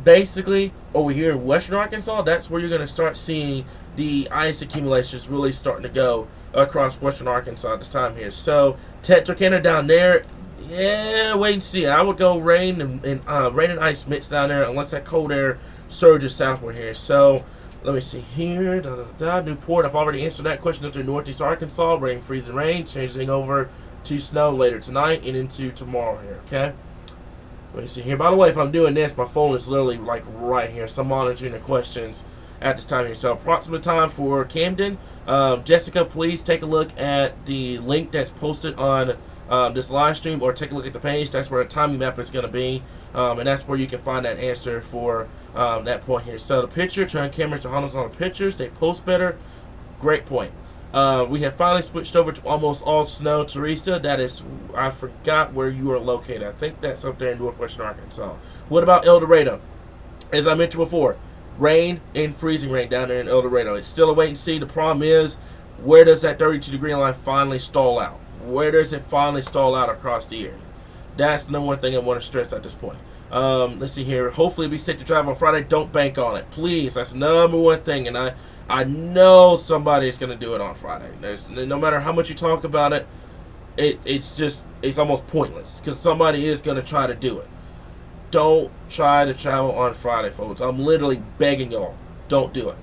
Basically, over here in western Arkansas, that's where you're going to start seeing the ice accumulations really starting to go across western Arkansas at this time here. So Texarkana down there, yeah, wait and see. I would go rain and ice mix down there unless that cold air surges southward here. So let me see here. Newport, I've already answered that question up to northeast Arkansas. Rain, freezing rain, changing over to snow later tonight and into tomorrow here, okay? Let me see here. By the way, if I'm doing this, my phone is literally like right here, so I'm monitoring the questions at this time here. So approximate time for Camden. Jessica, please take a look at the link that's posted on this live stream, or take a look at the page. That's where the timing map is going to be, and that's where you can find that answer for that point here. So the picture, turn cameras to horizontal pictures. They post better. Great point. We have finally switched over to almost all snow. Teresa, that is, I forgot where you are located. I think that's up there in northwestern Arkansas. What about El Dorado? As I mentioned before, rain and freezing rain down there in El Dorado. It's still a wait and see. The problem is, where does that 32-degree line finally stall out? Where does it finally stall out across the area? That's the number one thing I want to stress at this point. Let's see here. Hopefully it'll be safe to drive on Friday. Don't bank on it. Please. That's the number one thing. And I know somebody's going to do it on Friday. No matter how much you talk about it, it's almost pointless, because somebody is going to try to do it. Don't try to travel on Friday, folks. I'm literally begging y'all. Don't do it.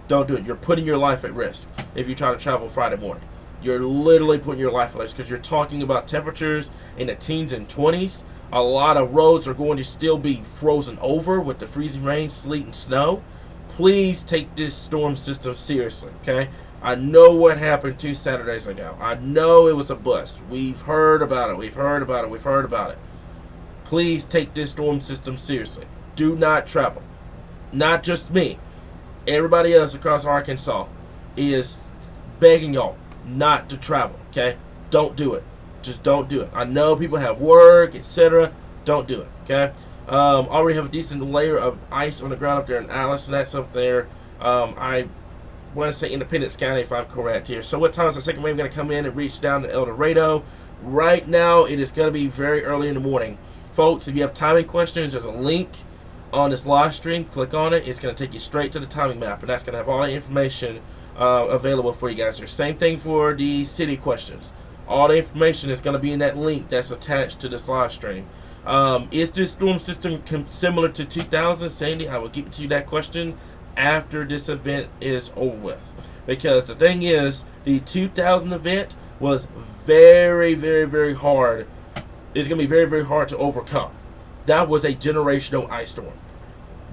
Don't do it. You're putting your life at risk if you try to travel Friday morning. You're literally putting your life at risk, because you're talking about temperatures in the teens and 20s. A lot of roads are going to still be frozen over with the freezing rain, sleet, and snow. Please take this storm system seriously, okay? I know what happened 2 Saturdays ago. I know it was a bust. We've heard about it. We've heard about it. We've heard about it. Please take this storm system seriously. Do not travel. Not just me. Everybody else across Arkansas is begging y'all not to travel, okay? Don't do it. Just don't do it. I know people have work, etc. Don't do it, okay? Already have a decent layer of ice on the ground up there in Alice, and that's up there. I want to say Independence County, if I'm correct here. So what time is the second wave going to come in and reach down to El Dorado? Right now, it is going to be very early in the morning. Folks, if you have timing questions, there's a link on this live stream. Click on it. It's going to take you straight to the timing map, and that's going to have all the information available for you guys here. Same thing for the city questions. All the information is going to be in that link that's attached to this live stream. Is this storm system similar to 2000, Sandy? I will give it to you that question after this event is over with. Because the thing is, the 2000 event was very, very, very hard. It's going to be very, very hard to overcome. That was a generational ice storm.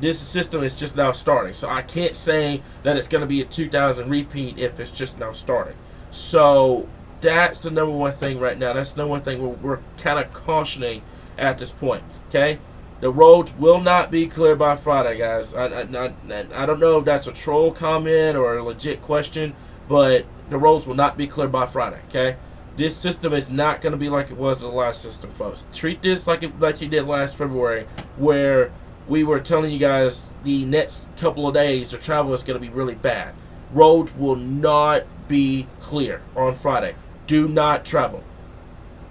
This system is just now starting, so I can't say that it's going to be a 2000 repeat if it's just now starting. So that's the number one thing right now. That's the number one thing we're kind of cautioning at this point. Okay, the roads will not be clear by Friday, guys. I don't know if that's a troll comment or a legit question, but the roads will not be clear by Friday. Okay, this system is not going to be like it was in the last system, folks. Treat this like you did last February, where we were telling you guys the next couple of days the travel is going to be really bad. Roads will not be clear on Friday. Do not travel.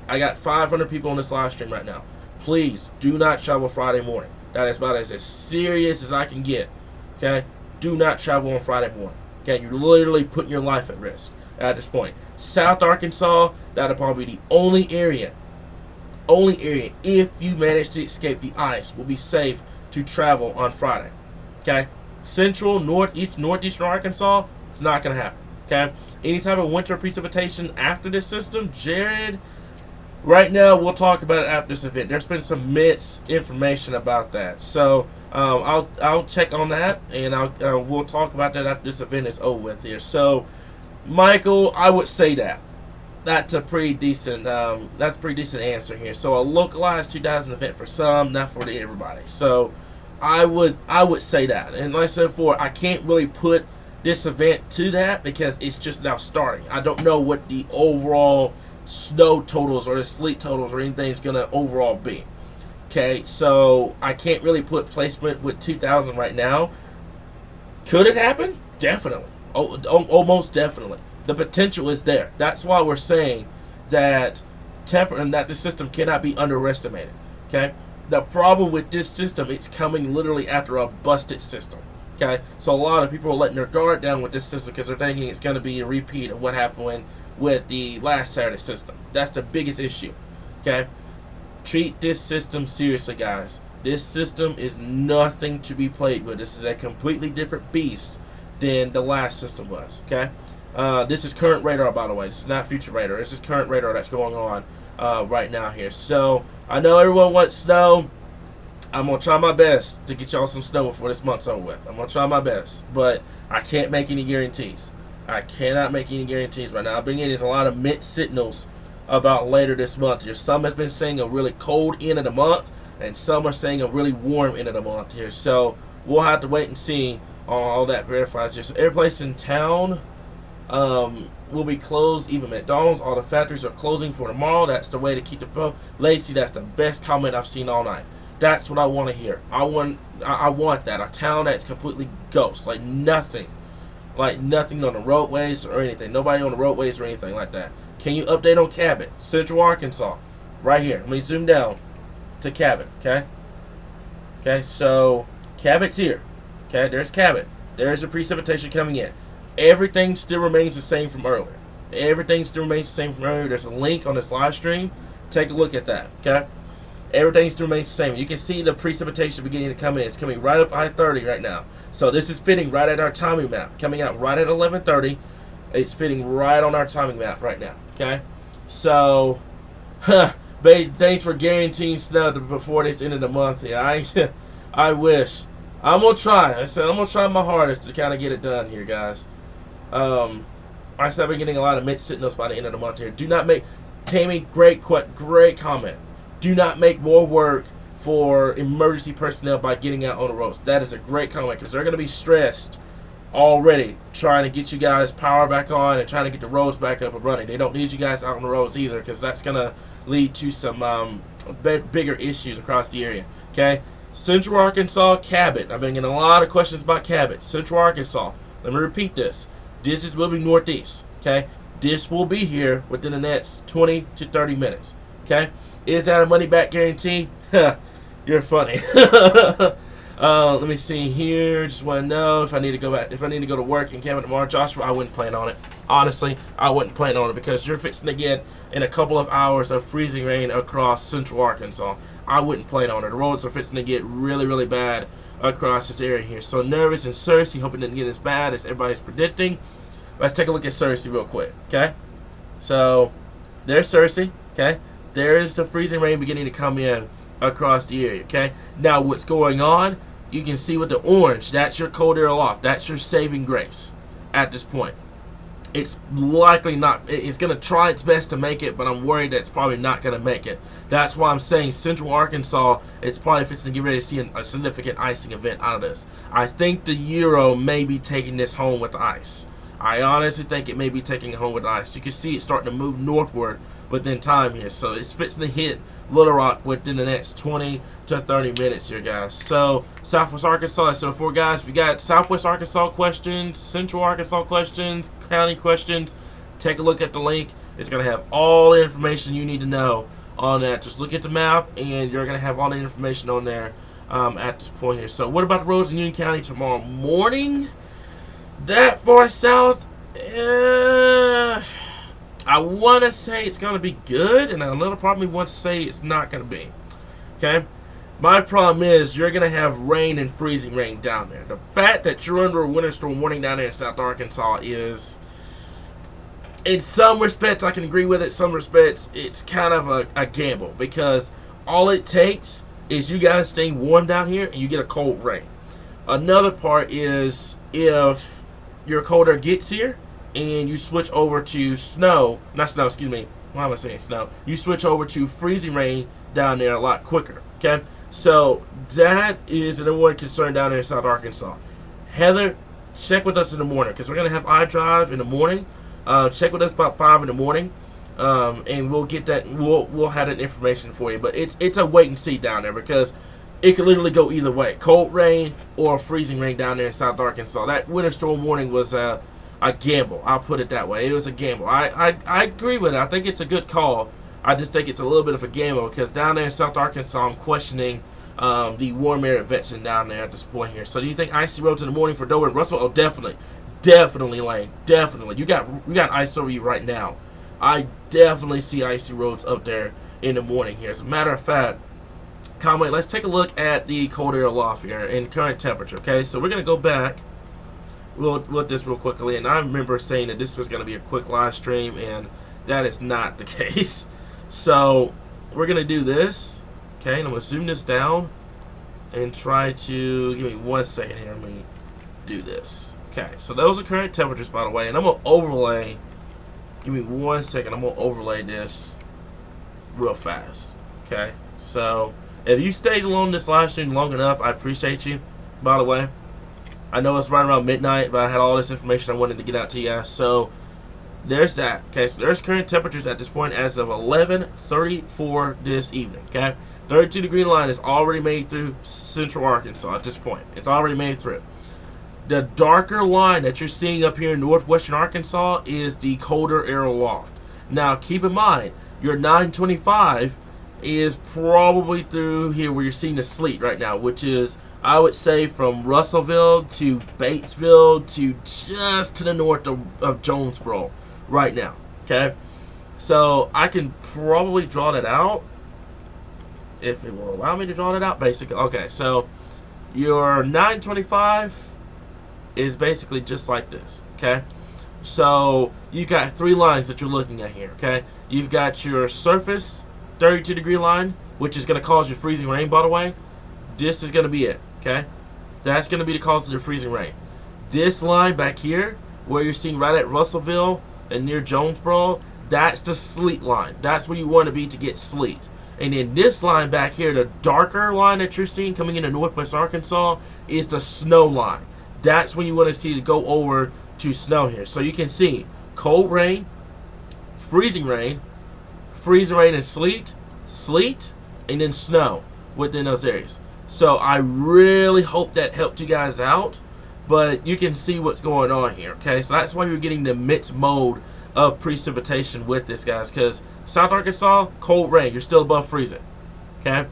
I got 500 people on this live stream right now. Please do not travel Friday morning. That is about as serious as I can get. Okay? Do not travel on Friday morning. Okay? You're literally putting your life at risk at this point. South Arkansas, that'll probably be the only area, if you manage to escape the ice, will be safe to travel on Friday. Okay? Central, northeastern Arkansas, it's not going to happen. Okay? Any type of winter precipitation after this system, Jared, right now we'll talk about it after this event. There's been some misinformation about that. So I'll check on that, and we'll talk about that after this event is over with here. So, Michael, I would say that. That's a pretty decent answer here. So a localized 2000 event for some, not for everybody. So I would say that. And like I said before, I can't really put this event to that because it's just now starting. I don't know what the overall snow totals or the sleet totals or anything is gonna overall be. Okay, so I can't really put placement with 2000 right now. Could it happen? Definitely. Almost definitely. The potential is there. That's why we're saying that the system cannot be underestimated. Okay? The problem with this system, it's coming literally after a busted system. Okay? So a lot of people are letting their guard down with this system because they're thinking it's going to be a repeat of what happened with the last Saturday system. That's the biggest issue. Okay? Treat this system seriously, guys. This system is nothing to be played with. This is a completely different beast than the last system was. Okay? This is current radar, by the way. This is not future radar. This is current radar that's going on right now here. So I know everyone wants snow. I'm going to try my best to get y'all some snow before this month's over with. I'm going to try my best. But I can't make any guarantees. I cannot make any guarantees right now. I've been getting a lot of mixed signals about later this month here. Some has been saying a really cold end of the month, and some are saying a really warm end of the month here. So we'll have to wait and see on all that verifies here. So every place in town will be closed. Even McDonald's, all the factories are closing for tomorrow. That's the way to keep the boat. Lacey, that's the best comment I've seen all night. That's what I want to hear. I want that. A town that's completely ghost, like nothing on the roadways or anything. Nobody on the roadways or anything like that. Can you update on Cabot, Central Arkansas, right here? Let me zoom down to Cabot. Okay, so Cabot's here. Okay, there's Cabot. There's a precipitation coming in. Everything still remains the same from earlier. There's a link on this live stream. Take a look at that. Okay, everything still remains the same. You can see the precipitation beginning to come in. It's coming right up I-30 right now. So this is fitting right at our timing map. Coming out right at 11:30. It's fitting right on our timing map right now. Okay, so thanks for guaranteeing snow before this end of the month here. I wish. I'm gonna try. I said I'm gonna try my hardest to kind of get it done here, guys. I said I've been getting a lot of mixed signals by the end of the month here. Do not make, Tammy, great comment. Do not make more work for emergency personnel by getting out on the roads. That is a great comment because they're gonna be stressed already trying to get you guys power back on and trying to get the roads back up and running. They don't need you guys out on the roads either because that's gonna lead to some bigger issues across the area. Okay. Central Arkansas, Cabot. I've been getting a lot of questions about Cabot. Central Arkansas. Let me repeat this. This is moving northeast. Okay? This will be here within the next 20 to 30 minutes. Okay? Is that a money back guarantee? You're funny. Let me see here. Just want to know if I need to go back. If I need to go to work in Cabot tomorrow, Joshua, I wouldn't plan on it. Honestly, I wouldn't plan on it because you're fixing to get in a couple of hours of freezing rain across Central Arkansas. I wouldn't plan on it. The roads are fixing to get really, really bad across this area here. So nervous and Cersei, hoping it doesn't get as bad as everybody's predicting. Let's take a look at Cersei real quick, okay? So there's Cersei, okay? There's the freezing rain beginning to come in across the area, okay? Now, what's going on, you can see with the orange, that's your cold air aloft. That's your saving grace at this point. It's likely not, it's going to try its best to make it, but I'm worried that it's probably not going to make it. That's why I'm saying Central Arkansas, it's probably fixing to get ready to see a significant icing event out of this. I think the Euro may be taking this home with the ice. I honestly think it may be taking it home with the ice. You can see it starting to move northward within time here. So it's fixing to hit Little Rock within the next 20 to 30 minutes here, guys. So Southwest Arkansas, so before, guys, if you got Southwest Arkansas questions, Central Arkansas questions, county questions, take a look at the link. It's going to have all the information you need to know on that. Just look at the map, and you're going to have all the information on there at this point here. So what about the roads in Union County tomorrow morning? That far south, I want to say it's going to be good, and another part of me wants to say it's not going to be. Okay? My problem is you're going to have rain and freezing rain down there. The fact that you're under a winter storm warning down there in South Arkansas is, in some respects, I can agree with it. Some respects, it's kind of a gamble, because all it takes is you guys staying warm down here and you get a cold rain. Another part is if your cold air gets here and you switch over to snow, not snow, excuse me, why am I saying snow? You switch over to freezing rain down there a lot quicker, okay? So that is the number one concern down there in South Arkansas. Heather, check with us in the morning, because we're going to have iDrive in the morning. Check with us about 5 in the morning, and we'll get that, we'll have that information for you. But it's a wait and see down there, because it could literally go either way. Cold rain or freezing rain down there in South Arkansas. That winter storm warning was a gamble. I'll put it that way. It was a gamble. I agree with it. I think it's a good call. I just think it's a little bit of a gamble, because down there in South Arkansas, I'm questioning the warm air adventure down there at this point here. So do you think icy roads in the morning for Dover and Russell? Oh, definitely. Definitely, Lane. Definitely. You got ice over you right now. I definitely see icy roads up there in the morning here. As a matter of fact, Conway, let's take a look at the cold air aloft here and current temperature, okay? So we're going to go back with this real quickly, and I remember saying that this was going to be a quick live stream, and that is not the case. So we're going to do this, okay? And I'm going to zoom this down and try to, give me 1 second here, let me do this. Okay, so those are current temperatures, by the way, and I'm going to overlay, give me 1 second, I'm going to overlay this real fast, okay? So if you stayed along this live stream long enough, I appreciate you, by the way. I know it's right around midnight, but I had all this information I wanted to get out to you guys. So there's that. Okay, so there's current temperatures at this point as of 11:34 this evening. Okay, 32-degree line is already made through Central Arkansas at this point. It's already made through. The darker line that you're seeing up here in northwestern Arkansas is the colder air aloft. Now, keep in mind, your 925 is probably through here where you're seeing the sleet right now, which is, I would say, from Russellville to Batesville to just to the north of Jonesboro right now, okay? So I can probably draw that out if it will allow me to draw that out, basically. Okay, so your 925 is basically just like this, okay? So you got 3 lines that you're looking at here, okay? You've got your surface 32-degree line, which is going to cause your freezing rain, by the way. This is going to be it, okay? That's going to be the cause of the freezing rain. This line back here, where you're seeing right at Russellville and near Jonesboro, that's the sleet line. That's where you want to be to get sleet. And then this line back here, the darker line that you're seeing coming into northwest Arkansas, is the snow line. That's when you want to see to go over to snow here. So you can see cold rain, freezing rain and sleet, and then snow within those areas. So I really hope that helped you guys out, but you can see what's going on here, okay? So that's why you're getting the mixed mode of precipitation with this, guys, because South Arkansas, cold rain, you're still above freezing, okay?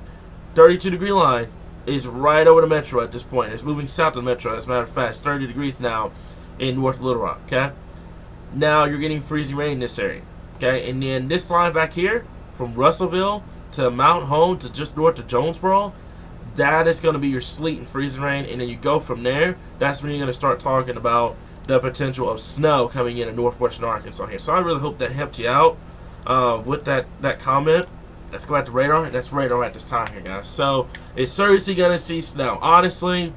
32-degree line is right over the metro at this point. It's moving south of the metro. As a matter of fact, it's 30 degrees now in North Little Rock, okay? Now you're getting freezing rain in this area, okay? And then this line back here, from Russellville to Mount Home to just north of Jonesboro, that is going to be your sleet and freezing rain. And then you go from there, that's when you're going to start talking about the potential of snow coming in northwestern Arkansas here. So I really hope that helped you out. with that comment. Let's go back to radar. That's radar at this time here, guys. So, is seriously gonna see snow? Honestly,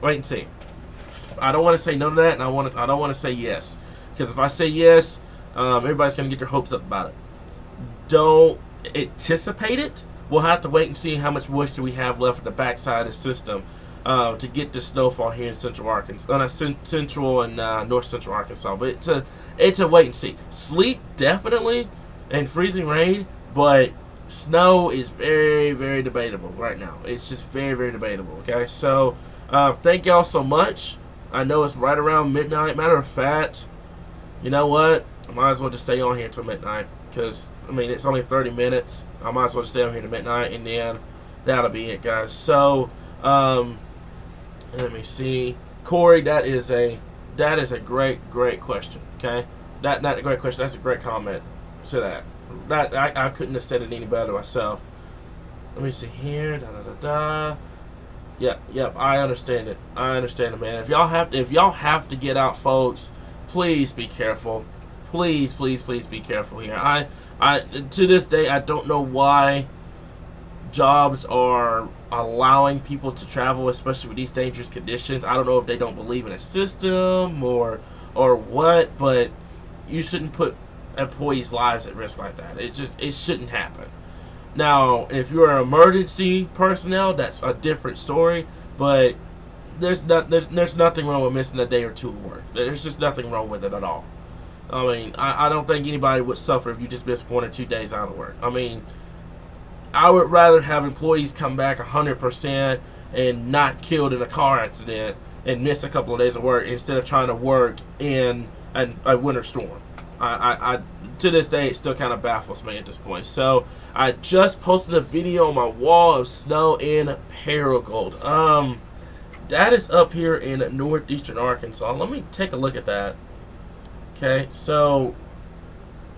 wait and see. I don't want to say no to that, and I don't want to say yes, because if I say yes, everybody's gonna get their hopes up about it. Don't anticipate it. We'll have to wait and see how much moisture we have left at the backside of the system to get the snowfall here in central Arkansas, central and north central Arkansas. But it's a wait and see. Sleet definitely, and freezing rain, but snow is very, very debatable right now. It's just very, very debatable. Okay, so thank y'all so much. I know it's right around midnight. Matter of fact, you know what? I might as well just stay on here till midnight, because I mean it's only 30 minutes. I might as well just stay on here to midnight, and then that'll be it, guys. So let me see, Corey. That is a great question. Okay, not a great question. That's a great comment to that. I couldn't have said it any better myself. Let me see here. Yep. I understand it. Man. If y'all have to get out, folks, please be careful. Please be careful here. I to this day I don't know why jobs are allowing people to travel, especially with these dangerous conditions. I don't know if they don't believe in a system or what, but you shouldn't put employees' lives at risk like that. It shouldn't happen. Now, if you're an emergency personnel, that's a different story. But there's nothing wrong with missing a day or two of work. There's just nothing wrong with it at all. I mean, I don't think anybody would suffer if you just missed 1 or 2 days out of work. I mean, I would rather have employees come back 100% and not killed in a car accident and miss a couple of days of work instead of trying to work in a winter storm. I to this day, it still kind of baffles me at this point. So I just posted a video on my wall of snow in Paragould. That is up here in northeastern Arkansas. Let me take a look at that. Okay, so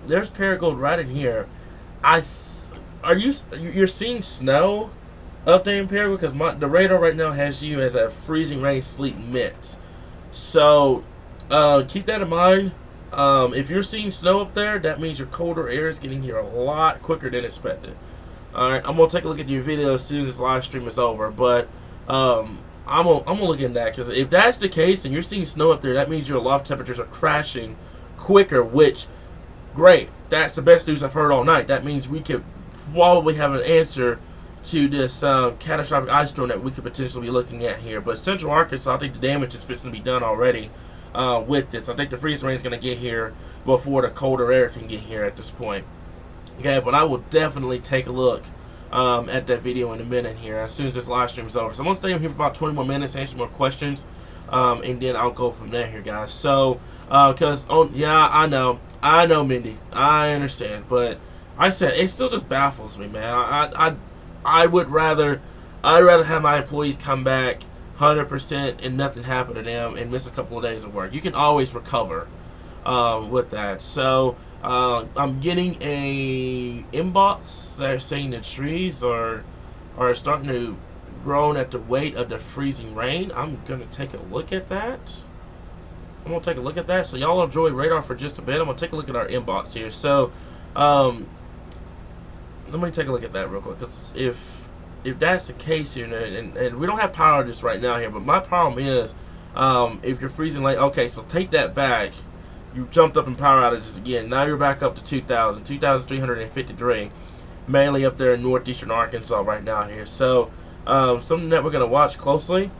there's Paragould right in here. You're seeing snow up there in Paragould? Because the radar right now has you as a freezing rain sleet mix. So keep that in mind. If you're seeing snow up there, that means your colder air is getting here a lot quicker than expected. Alright, I'm going to take a look at your video as soon as this live stream is over. But I'm gonna look into that, because if that's the case and you're seeing snow up there, that means your loft temperatures are crashing quicker, which, great. That's the best news I've heard all night. That means we could probably have an answer to this catastrophic ice storm that we could potentially be looking at here. But central Arkansas, I think the damage is fixing to be done already with this. I think the freezing rain is going to get here before the colder air can get here at this point. Okay, but I will definitely take a look at that video in a minute here as soon as this live stream is over. So I'm going to stay on here for about 20 more minutes, answer more questions, and then I'll go from there here, guys. So, yeah, I know, Mindy, I understand, but I said it still just baffles me, man. I would rather have my employees come back 100% and nothing happen to them and miss a couple of days of work. You can always recover with that. So I'm getting a inbox that are saying the trees are starting to grow at the weight of the freezing rain. I'm gonna take a look at that. So y'all enjoy radar for just a bit. I'm gonna take a look at our inbox here. So let me take a look at that real quick, because if that's the case here, and we don't have power outages right now here, but my problem is if you're freezing late. Okay, so take that back. You jumped up in power outages again. Now you're back up to 2,353, mainly up there in northeastern Arkansas right now here. So something that we're going to watch closely.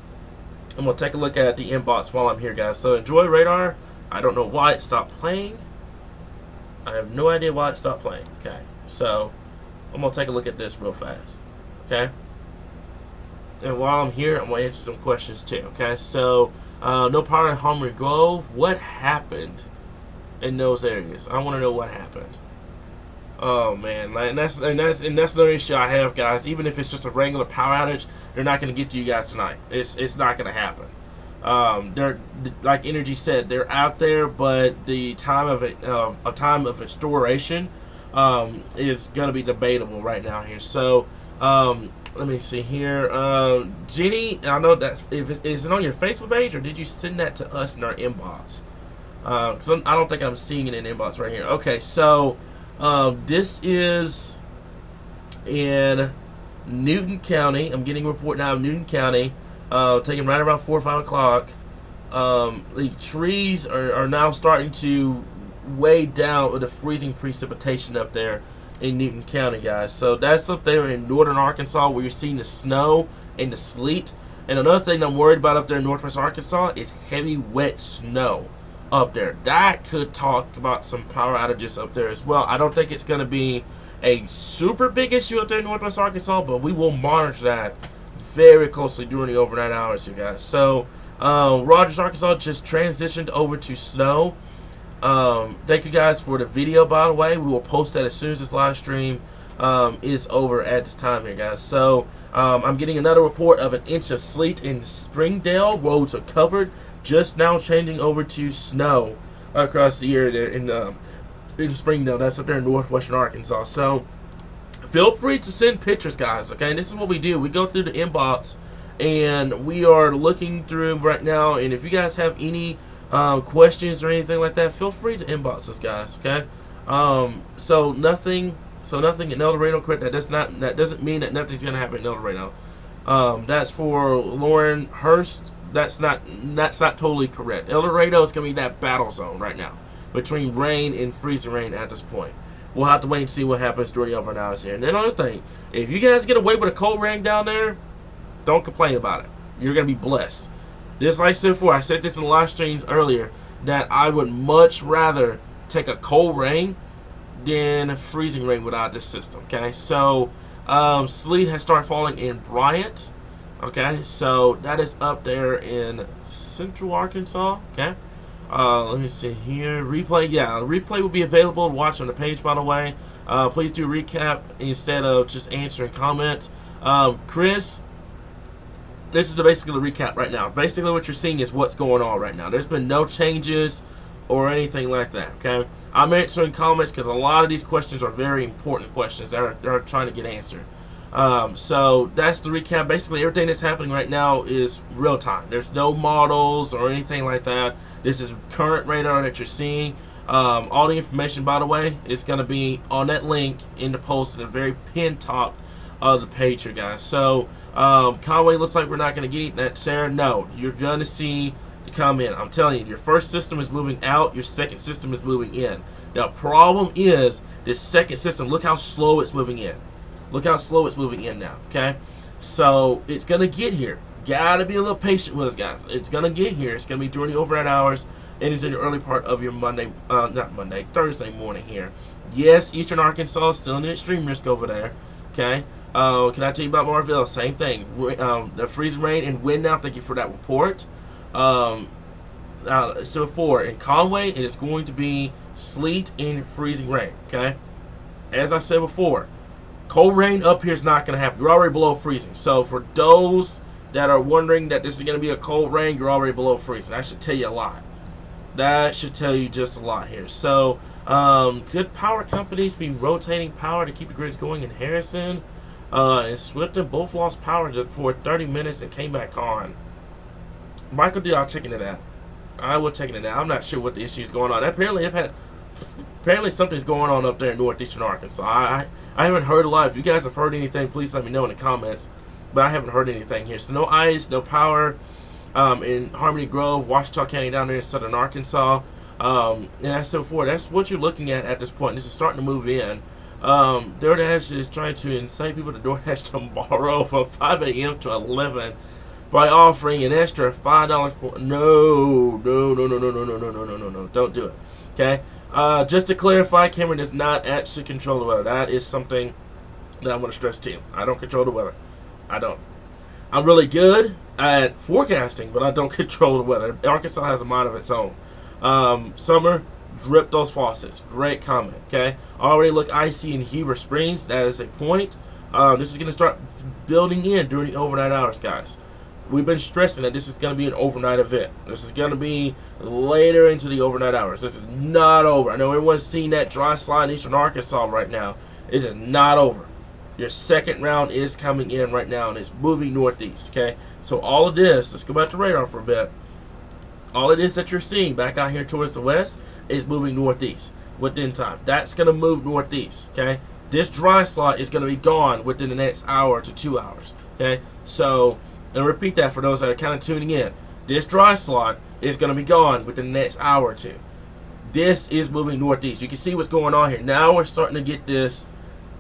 I'm going to take a look at the inbox while I'm here, guys. So enjoy radar. I don't know why it stopped playing. I have no idea why it stopped playing. Okay, so I'm going to take a look at this real fast. Okay, and while I'm here, I'm going to answer some questions too. Okay, so no power in Homer Grove. What happened in those areas? I want to know what happened. Oh man, and that's another issue I have, guys. Even if it's just a regular power outage, they're not going to get to you guys tonight. It's not going to happen. They're, like Energy said, they're out there, but the time of its duration is going to be debatable right now here. So let me see here. Jenny, I know that's is it on your Facebook page, or did you send that to us in our inbox? Because I don't think I'm seeing it in inbox right here. Okay, so this is in Newton County. I'm getting a report now of Newton County, taking right around 4 or 5 o'clock. The trees are now starting to weigh down with the freezing precipitation up there in Newton County, guys. So that's up there in northern Arkansas where you're seeing the snow and the sleet. And another thing I'm worried about up there in northwest Arkansas is heavy, wet snow up there. That could talk about some power outages up there as well. I don't think it's going to be a super big issue up there in northwest Arkansas, but we will monitor that very closely during the overnight hours here, guys. So Rogers, Arkansas just transitioned over to snow. Thank you guys for the video, by the way. We will post that as soon as this live stream is over at this time here, guys. So I'm getting another report of an inch of sleet in Springdale. Roads are covered. Just now changing over to snow across the area in Springdale. That's up there in northwestern Arkansas. So feel free to send pictures, guys. Okay, and this is what we do. We go through the inbox and we are looking through right now. And if you guys have any questions or anything like that, feel free to inbox us, guys. Okay. So nothing in El Dorado, correct? That doesn't mean that nothing's gonna happen in El Dorado. That's for Lauren Hurst. That's not totally correct. El Dorado is gonna be that battle zone right now between rain and freezing rain at this point. We'll have to wait and see what happens during the overnight hours here. And then another thing, if you guys get away with a cold rain down there, don't complain about it. You're gonna be blessed. This, like I said before, I said this in the live streams earlier, that I would much rather take a cold rain than freezing rain without this system. Okay, so sleet has started falling in Bryant. Okay, so that is up there in central Arkansas. Okay, let me see here. Replay, yeah, replay will be available to watch on the page, by the way. Please do recap instead of just answering comments. Chris, this is basically the recap right now. Basically what you're seeing is what's going on right now. There's been no changes or anything like that, okay? I'm answering comments because a lot of these questions are very important questions that are trying to get answered. So that's the recap. Basically everything that's happening right now is real time. There's no models or anything like that. This is current radar that you're seeing. All the information, by the way, is going to be on that link in the post in the very pinned top of the page here, guys. So Conway, looks like we're not going to get that. Sarah, no, you're going to see the comment. I'm telling you, your first system is moving out, your second system is moving in. Now problem is this second system, look how slow it's moving in. Look how slow it's moving in now, okay? So it's going to get here. Gotta be a little patient with us, guys. It's going to get here. It's going to be during the overnight hours and into the early part of your Thursday morning here. Yes, eastern Arkansas is still in the extreme risk over there, okay? Can I tell you about Marville? Same thing. The freezing rain and wind now. Thank you for that report. So for in Conway, it is going to be sleet and freezing rain, okay? As I said before, cold rain up here is not going to happen. You're already below freezing. So for those that are wondering that this is going to be a cold rain, you're already below freezing. That should tell you a lot. That should tell you just a lot here. So could power companies be rotating power to keep the grids going in Harrison? And Swifton both lost power for 30 minutes and came back on. Michael D, I'll check into that. I will check into that. I'm not sure what the issue is going on. Apparently something's going on up there in northeastern Arkansas. I haven't heard a lot. If you guys have heard anything, please let me know in the comments. But I haven't heard anything here. So no ice, no power in Harmony Grove, Washita County down there in southern Arkansas. And as I said before, that's what you're looking at this point. This is starting to move in. DoorDash is trying to incite people to DoorDash tomorrow from 5 a.m. to 11 by offering an extra $5 per... No. Don't do it. Okay? Just to clarify, Cameron does not actually control the weather. That is something that I want to stress to you. I don't control the weather. I don't. I'm really good at forecasting, but I don't control the weather. Arkansas has a mind of its own. Summer, drip those faucets. Great comment, okay? Already look icy in Heber Springs. That is a point. This is going to start building in during the overnight hours, guys. We've been stressing that this is going to be an overnight event. This is going to be later into the overnight hours. This is not over. I know everyone's seeing that dry slide in eastern Arkansas right now. This is not over. Your second round is coming in right now, and it's moving northeast, okay? So all of this, let's go back to radar for a bit. All it is that you're seeing back out here towards the west is moving northeast within time. That's going to move northeast, okay? This dry slot is going to be gone within the next hour to 2 hours, okay? So, and repeat that for those that are kind of tuning in. This dry slot is going to be gone within the next hour or two. This is moving northeast. You can see what's going on here. Now we're starting to get this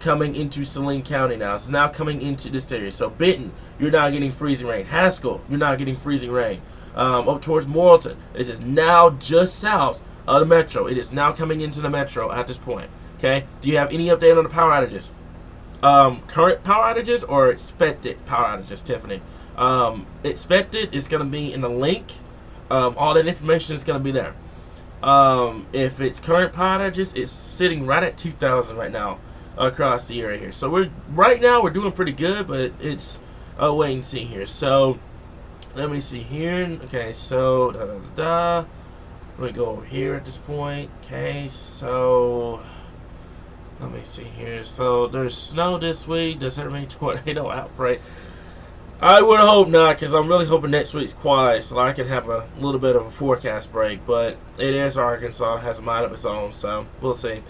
coming into Saline County now. It's now coming into this area. So Benton, you're now getting freezing rain. Haskell, you're now getting freezing rain. Up towards Morrilton, this is now just south of the metro. It is now coming into the metro at this point. Okay. Do you have any update on the power outages? Current power outages or expected power outages, Tiffany? Expected is going to be in the link. All that information is going to be there. If it's current power outages, it's sitting right at 2,000 right now across the area here. So right now we're doing pretty good, but it's a wait and see here. So let me see here. Okay, so let me go over here at this point. Okay, so let me see here. So there's snow this week. Does that mean tornado outbreak? I would hope not, because I'm really hoping next week's quiet so I can have a little bit of a forecast break. But it is Arkansas, has a mind of its own, so we'll see.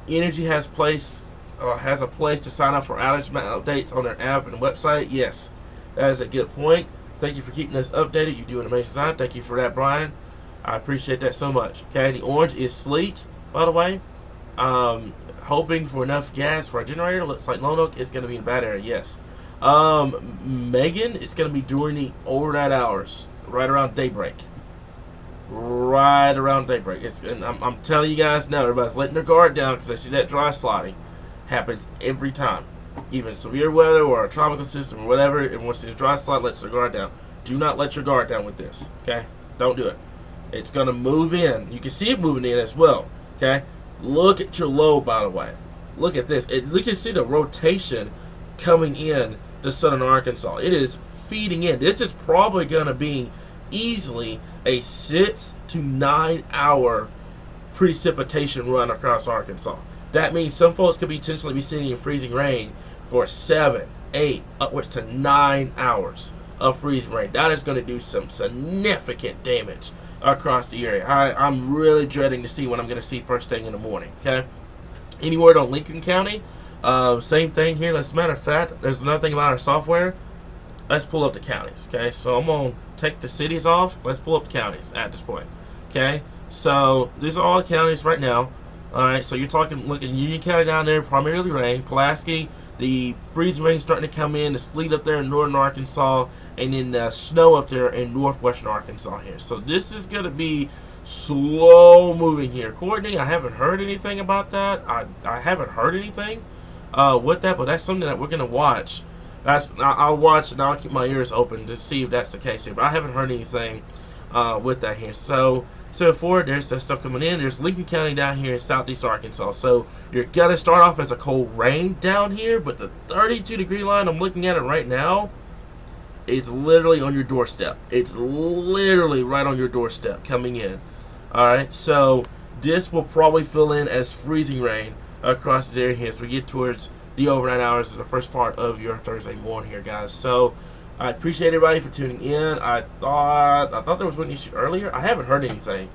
Energy has a place to sign up for outage updates on their app and website. Yes, that is a good point. Thank you for keeping us updated. You do an amazing job. Thank you for that, Brian. I appreciate that so much. Okay, the orange is sleet, by the way. Hoping for enough gas for a generator. Looks like Lone Oak is going to be in a bad area. Yes. Megan, it's going to be during the overnight hours, right around daybreak. Right around daybreak. I'm telling you guys now, everybody's letting their guard down because they see that dry slotting happens every time. Even severe weather or a tropical system or whatever, and once this dry slot lets their guard down, do not let your guard down with this. Okay? Don't do it. It's going to move in. You can see it moving in as well. Okay? Look at your low, by the way. Look at this. You can see the rotation coming in to southern Arkansas. It is feeding in. This is probably going to be easily a 6 to 9 hour precipitation run across Arkansas. That means some folks could potentially be sitting in freezing rain for 7, 8, upwards to 9 hours of freezing rain. That is going to do some significant damage across the area. I'm really dreading to see what I'm going to see first thing in the morning. Okay. Any word on Lincoln County? Same thing here. As a matter of fact, there's another thing about our software. Let's pull up the counties. Okay. So I'm going to take the cities off. Let's pull up the counties at this point. Okay. So these are all the counties right now. All right, so you're looking Union County down there, primarily rain. Pulaski, the freezing rain starting to come in, the sleet up there in northern Arkansas, and then snow up there in northwestern Arkansas here. So this is going to be slow moving here. Courtney, I haven't heard anything about that. I haven't heard anything with that, but that's something that we're going to watch. I'll watch and I'll keep my ears open to see if that's the case here. But I haven't heard anything with that here. So forward, there's that stuff coming in. There's Lincoln County down here in southeast Arkansas. So you're going to start off as a cold rain down here, but the 32-degree line, I'm looking at it right now, is literally on your doorstep. It's literally right on your doorstep coming in. All right, so this will probably fill in as freezing rain across this area here as we get towards the overnight hours of the first part of your Thursday morning here, guys. So I appreciate everybody for tuning in. I thought there was one issue earlier. I haven't heard anything.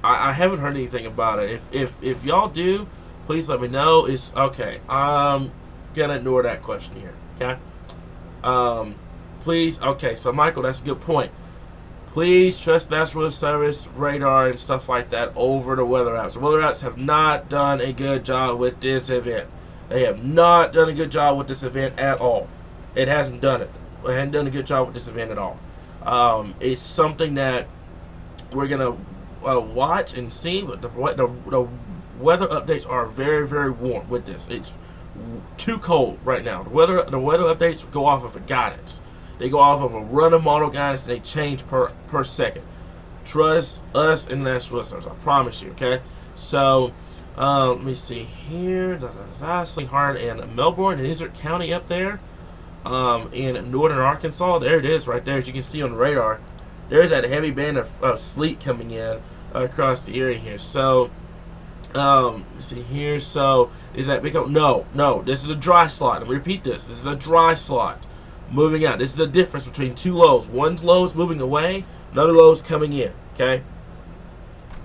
I haven't heard anything about it. If y'all do, please let me know. It's okay. I'm gonna ignore that question here. Okay. Please. Okay. So Michael, that's a good point. Please trust National Weather Service radar and stuff like that over the weather apps. The weather apps have not done a good job with this event. They have not done a good job with this event at all. It hasn't done it. It hasn't done a good job with this event at all. It's something that we're gonna watch and see, but the weather updates are very, very warm with this. It's too cold right now. The weather updates go off of a guidance. They go off of a running model guidance, and they change per second. Trust us in National Weather Service. I promise you. Okay. So let me see here. Sleet hard in Melbourne and Izard County up there. In northern Arkansas, there it is right there. As you can see on the radar, there's that heavy band of sleet coming in across the area here. So, see here. So, is that big? No. This is a dry slot. Let me repeat this. This is a dry slot moving out. This is the difference between two lows. One's low is moving away. Another low is coming in. Okay.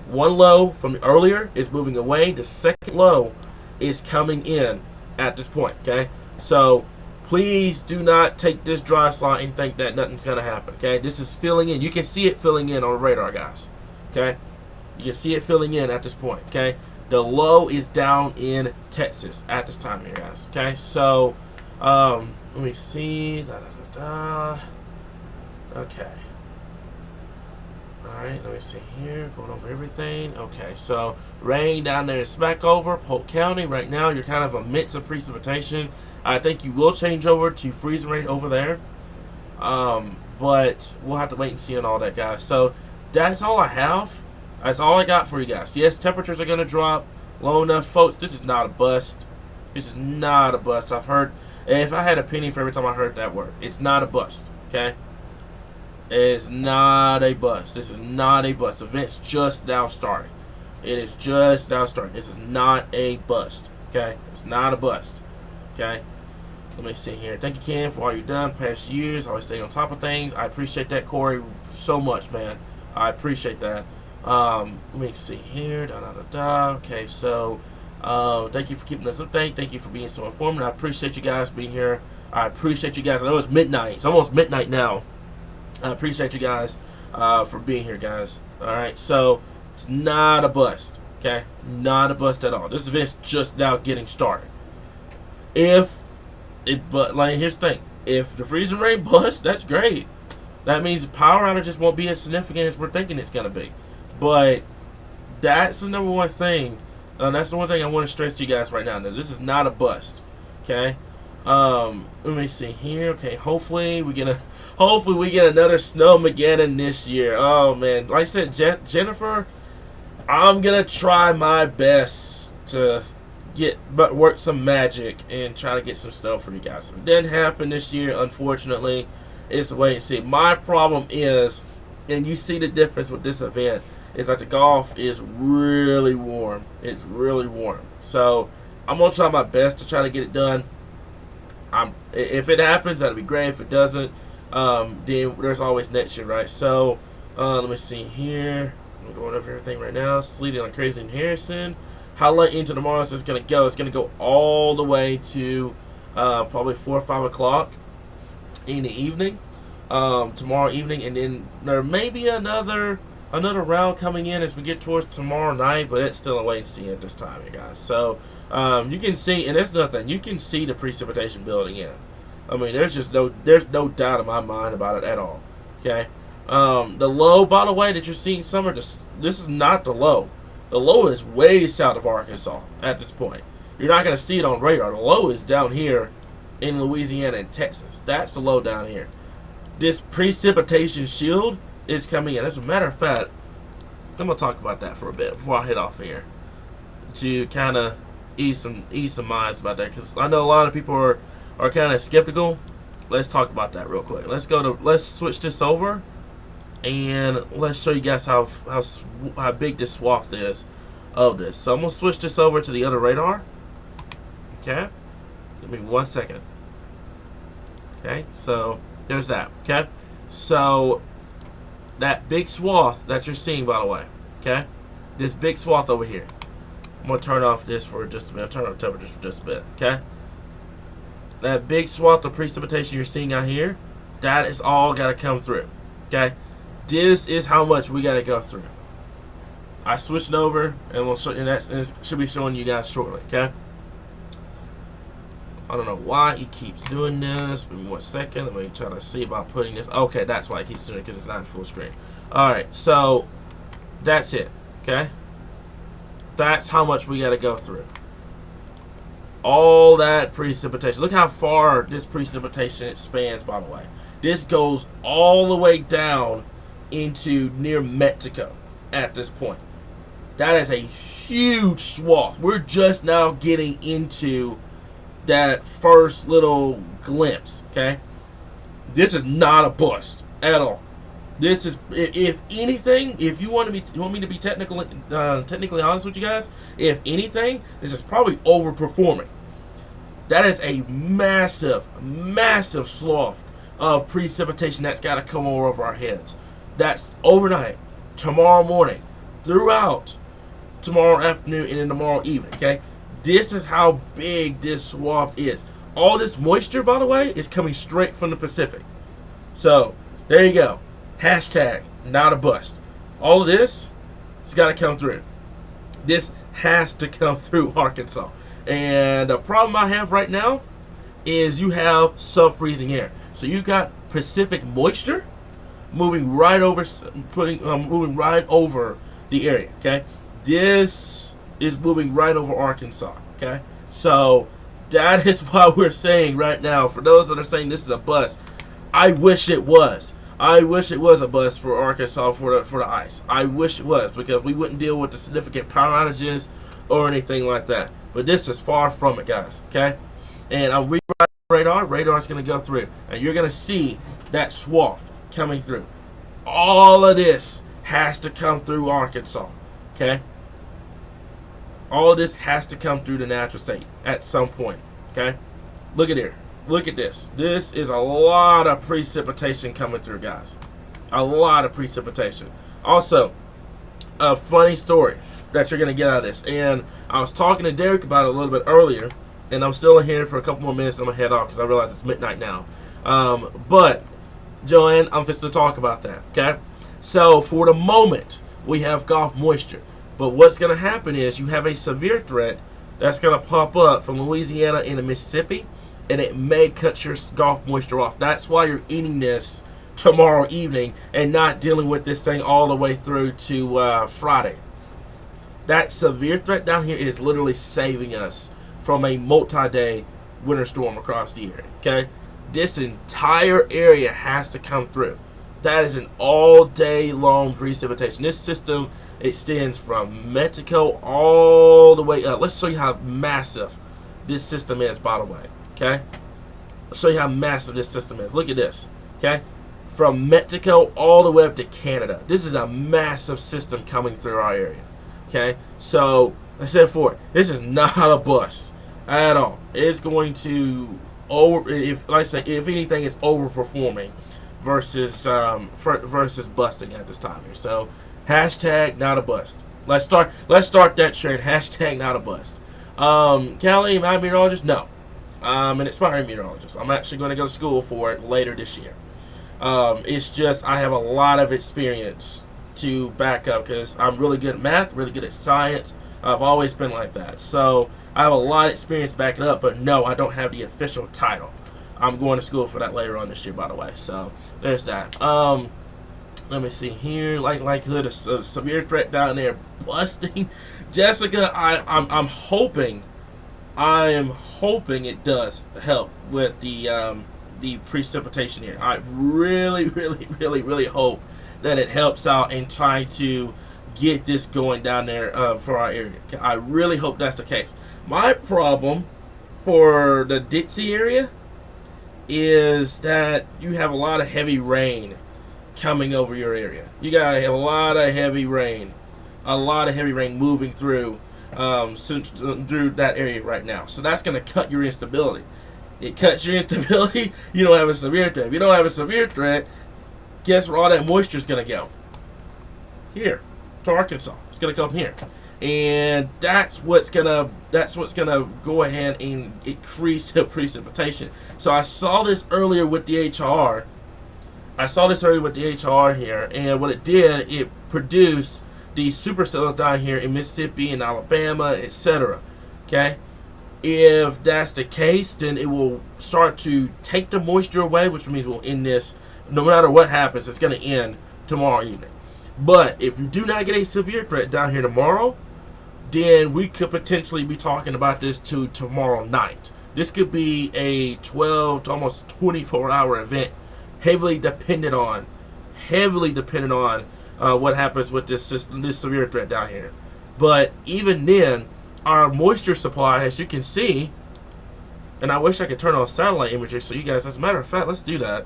One low from earlier is moving away. The second low is coming in at this point. Okay. So please do not take this dry slot and think that nothing's going to happen. Okay. This is filling in. You can see it filling in on the radar, guys. Okay. You can see it filling in at this point. Okay. The low is down in Texas at this time here, guys. Okay. So let me see. Okay. Alright, let me see here. Going over everything. Okay, so rain down there in Smackover, Polk County. Right now, you're kind of a midst of precipitation. I think you will change over to freezing rain over there. But we'll have to wait and see on all that, guys. So that's all I have. That's all I got for you guys. Yes, temperatures are going to drop low enough. Folks, this is not a bust. This is not a bust. I've heard, if I had a penny for every time I heard that word, it's not a bust, okay? It's not a bust. This is not a bust. The event's just now starting. It is just now starting. This is not a bust, okay? It's not a bust, okay? Let me see here. Thank you, Ken, for all you've done past years. Always staying on top of things. I appreciate that, Corey, so much, man. I appreciate that. Let me see here. Okay, so thank you for keeping us updated. Thank you for being so informative. I appreciate you guys being here. I appreciate you guys. I know it's midnight. It's almost midnight now. I appreciate you guys for being here, guys. All right, so it's not a bust, okay? Not a bust at all. This event's just now getting started. But here's the thing: if the freezing rain busts, that's great. That means power outages won't be as significant as we're thinking it's gonna be. But that's the number one thing. That's the one thing I want to stress to you guys right now. This is not a bust, okay? Let me see here. Okay, hopefully we get another Snowmageddon this year. Oh man, like I said, Jennifer, I'm gonna try my best to work some magic and try to get some snow for you guys. If it didn't happen this year, unfortunately, it's a wait and see. My problem is, and you see the difference with this event, is that the golf is really warm. It's really warm. So I'm gonna try my best to try to get it done. If it happens, that'll be great. If it doesn't, then there's always next year, right? So let me see here. I'm going over everything right now. Sleeting like crazy in Harrison. How late into tomorrow is this going to go? It's going to go all the way to probably 4 or 5 o'clock in the evening, tomorrow evening, and then there may be another round coming in as we get towards tomorrow night, but it's still a wait and see at this time, you guys. So you can see, and that's nothing. You can see the precipitation building in. I mean, there's no doubt in my mind about it at all. Okay, the low, by the way, that you're seeing, Summer, this is not the low. The low is way south of Arkansas at this point. You're not going to see it on radar. The low is down here in Louisiana and Texas. That's the low down here. This precipitation shield is coming in. As a matter of fact, I'm going to talk about that for a bit before I head off here to kind of ease some minds about that, because I know a lot of people are kind of skeptical. Let's talk about that real quick. Let's switch this over, and let's show you guys how big this swath is of this. So I'm gonna switch this over to the other radar. Okay, give me 1 second. Okay, so there's that. Okay, so that big swath that you're seeing, by the way. Okay, this big swath over here. I'm gonna turn off this for just a minute. Turn off temperatures for just a bit. Okay, that big swath of precipitation you're seeing out here, that is all gotta come through. Okay, this is how much we gotta go through. I switched over, and we'll show you that. And it should be showing you guys shortly. Okay. I don't know why he keeps doing this. Give me 1 second. Let me try to see about putting this. Okay, that's why he keeps doing it, because it's not in full screen. All right, so that's it. Okay. That's how much we got to go through. All that precipitation. Look how far this precipitation expands, by the way. This goes all the way down into near Mexico at this point. That is a huge swath. We're just now getting into that first little glimpse, okay? This is not a bust at all. This is, if anything, if you want me to be technically honest with you guys, if anything, this is probably overperforming. That is a massive, massive swath of precipitation that's got to come over our heads. That's overnight, tomorrow morning, throughout tomorrow afternoon, and then tomorrow evening. Okay, this is how big this swath is. All this moisture, by the way, is coming straight from the Pacific. So there you go. Hashtag not a bust. All of this has got to come through. This has to come through Arkansas. And the problem I have right now is you have sub-freezing air. So you got Pacific moisture moving right over, moving right over the area. Okay, this is moving right over Arkansas. Okay, so that is why we're saying right now, for those that are saying this is a bust, I wish it was. I wish it was a bust for Arkansas for the ice. I wish it was, because we wouldn't deal with the significant power outages or anything like that. But this is far from it, guys. Okay, and I'm rewriting radar. Radar's going to go through, and you're going to see that swath coming through. All of this has to come through Arkansas. Okay, all of this has to come through the natural state at some point. Okay, look at here. Look at this. This is a lot of precipitation coming through, guys. A lot of precipitation. Also, a funny story that you're going to get out of this. And I was talking to Derek about it a little bit earlier, and I'm still in here for a couple more minutes, and I'm going to head off because I realize it's midnight now. But, Joanne, I'm just going to talk about that, okay? So, for the moment, we have Gulf moisture. But what's going to happen is you have a severe threat that's going to pop up from Louisiana into Mississippi, and it may cut your Gulf moisture off. That's why you're eating this tomorrow evening and not dealing with this thing all the way through to Friday. That severe threat down here is literally saving us from a multi-day winter storm across the area. Okay, this entire area has to come through. That is an all-day long precipitation. This system extends from Mexico all the way up. Let's show you how massive this system is, by the way. Okay, I'll show you how massive this system is. Look at this. Okay, from Mexico all the way up to Canada. This is a massive system coming through our area. Okay, so I said before, this is not a bust at all. It's going to like I said, if anything, it's overperforming versus busting at this time here. So hashtag not a bust. Let's start that trend. Hashtag not a bust. Callie, am I a meteorologist? No. I'm an aspiring meteorologist. I'm actually going to go to school for it later this year. It's just I have a lot of experience to back up because I'm really good at math, really good at science. I've always been like that. So I have a lot of experience to back it up, but no, I don't have the official title. I'm going to school for that later on this year, by the way. So there's that. Let me see here. Likelihood of severe threat down there busting. Jessica, I'm hoping it does help with the precipitation here. I really hope that it helps out in trying to get this going down there for our area. I really hope that's the case. My problem for the Dixie area is that you have a lot of heavy rain coming over your area. You got a lot of heavy rain, moving through through that area right now. So that's going to cut your instability. It cuts your instability. You don't have a severe threat. If you don't have a severe threat, guess where all that moisture is going to go? Here, to Arkansas. It's going to come here, and that's what's gonna go ahead and increase the precipitation. So I saw this earlier with the HR. Here, and what it did, it produced these supercells down here in Mississippi and Alabama, etc. Okay, if that's the case, then it will start to take the moisture away, which means we'll end this. No matter what happens, it's going to end tomorrow evening. But if you do not get a severe threat down here tomorrow, then we could potentially be talking about this to tomorrow night. This could be a 12 to almost 24-hour event, heavily dependent on what happens with this severe threat down here. But even then, our moisture supply, as you can see, and I wish I could turn on satellite imagery so you guys, as a matter of fact, let's do that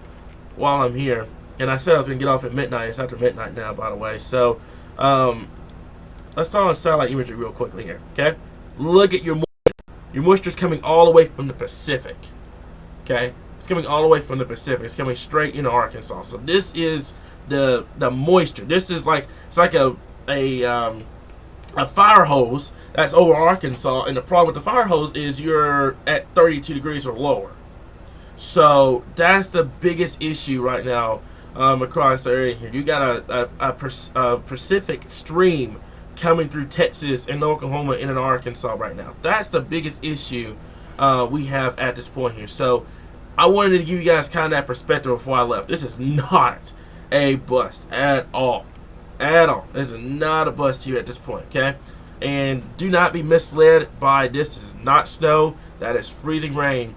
while I'm here. And I said I was going to get off at midnight. It's after midnight now, by the way. So let's turn on satellite imagery real quickly here. Okay, look at your moisture. Your moisture is coming all the way from the Pacific. Okay, It's coming all the way from the Pacific. It's coming straight into Arkansas. So this is the moisture. This is like, it's like a fire hose that's over Arkansas, and the problem with the fire hose is you're at 32 degrees or lower. So that's the biggest issue right now across the area here. You got a Pacific stream coming through Texas and Oklahoma and in Arkansas right now. That's the biggest issue we have at this point here. So I wanted to give you guys kind of that perspective before I left. This is not a bust at all. At all. This is not a bust here at this point, okay? And do not be misled by this. This is not snow. That is freezing rain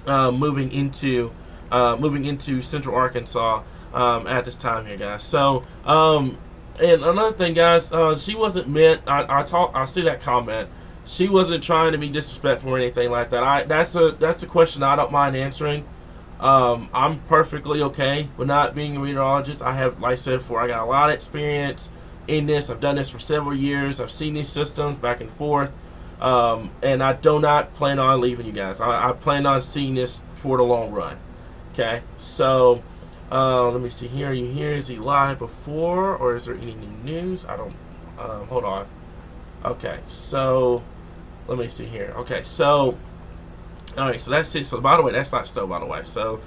moving into central Arkansas at this time here, guys. So, and another thing, guys, she wasn't meant. I see that comment. She wasn't trying to be disrespectful or anything like that. That's a question I don't mind answering. I'm perfectly okay with not being a meteorologist. I have, like I said before, I got a lot of experience in this. I've done this for several years. I've seen these systems back and forth. And I do not plan on leaving you guys. I plan on seeing this for the long run. Okay, so let me see here. Are you here? Is he live before, or is there any new news? I don't. Hold on. Okay, so let me see here. Okay, so all right, so that's it. So by the way, that's not snow, by the way. So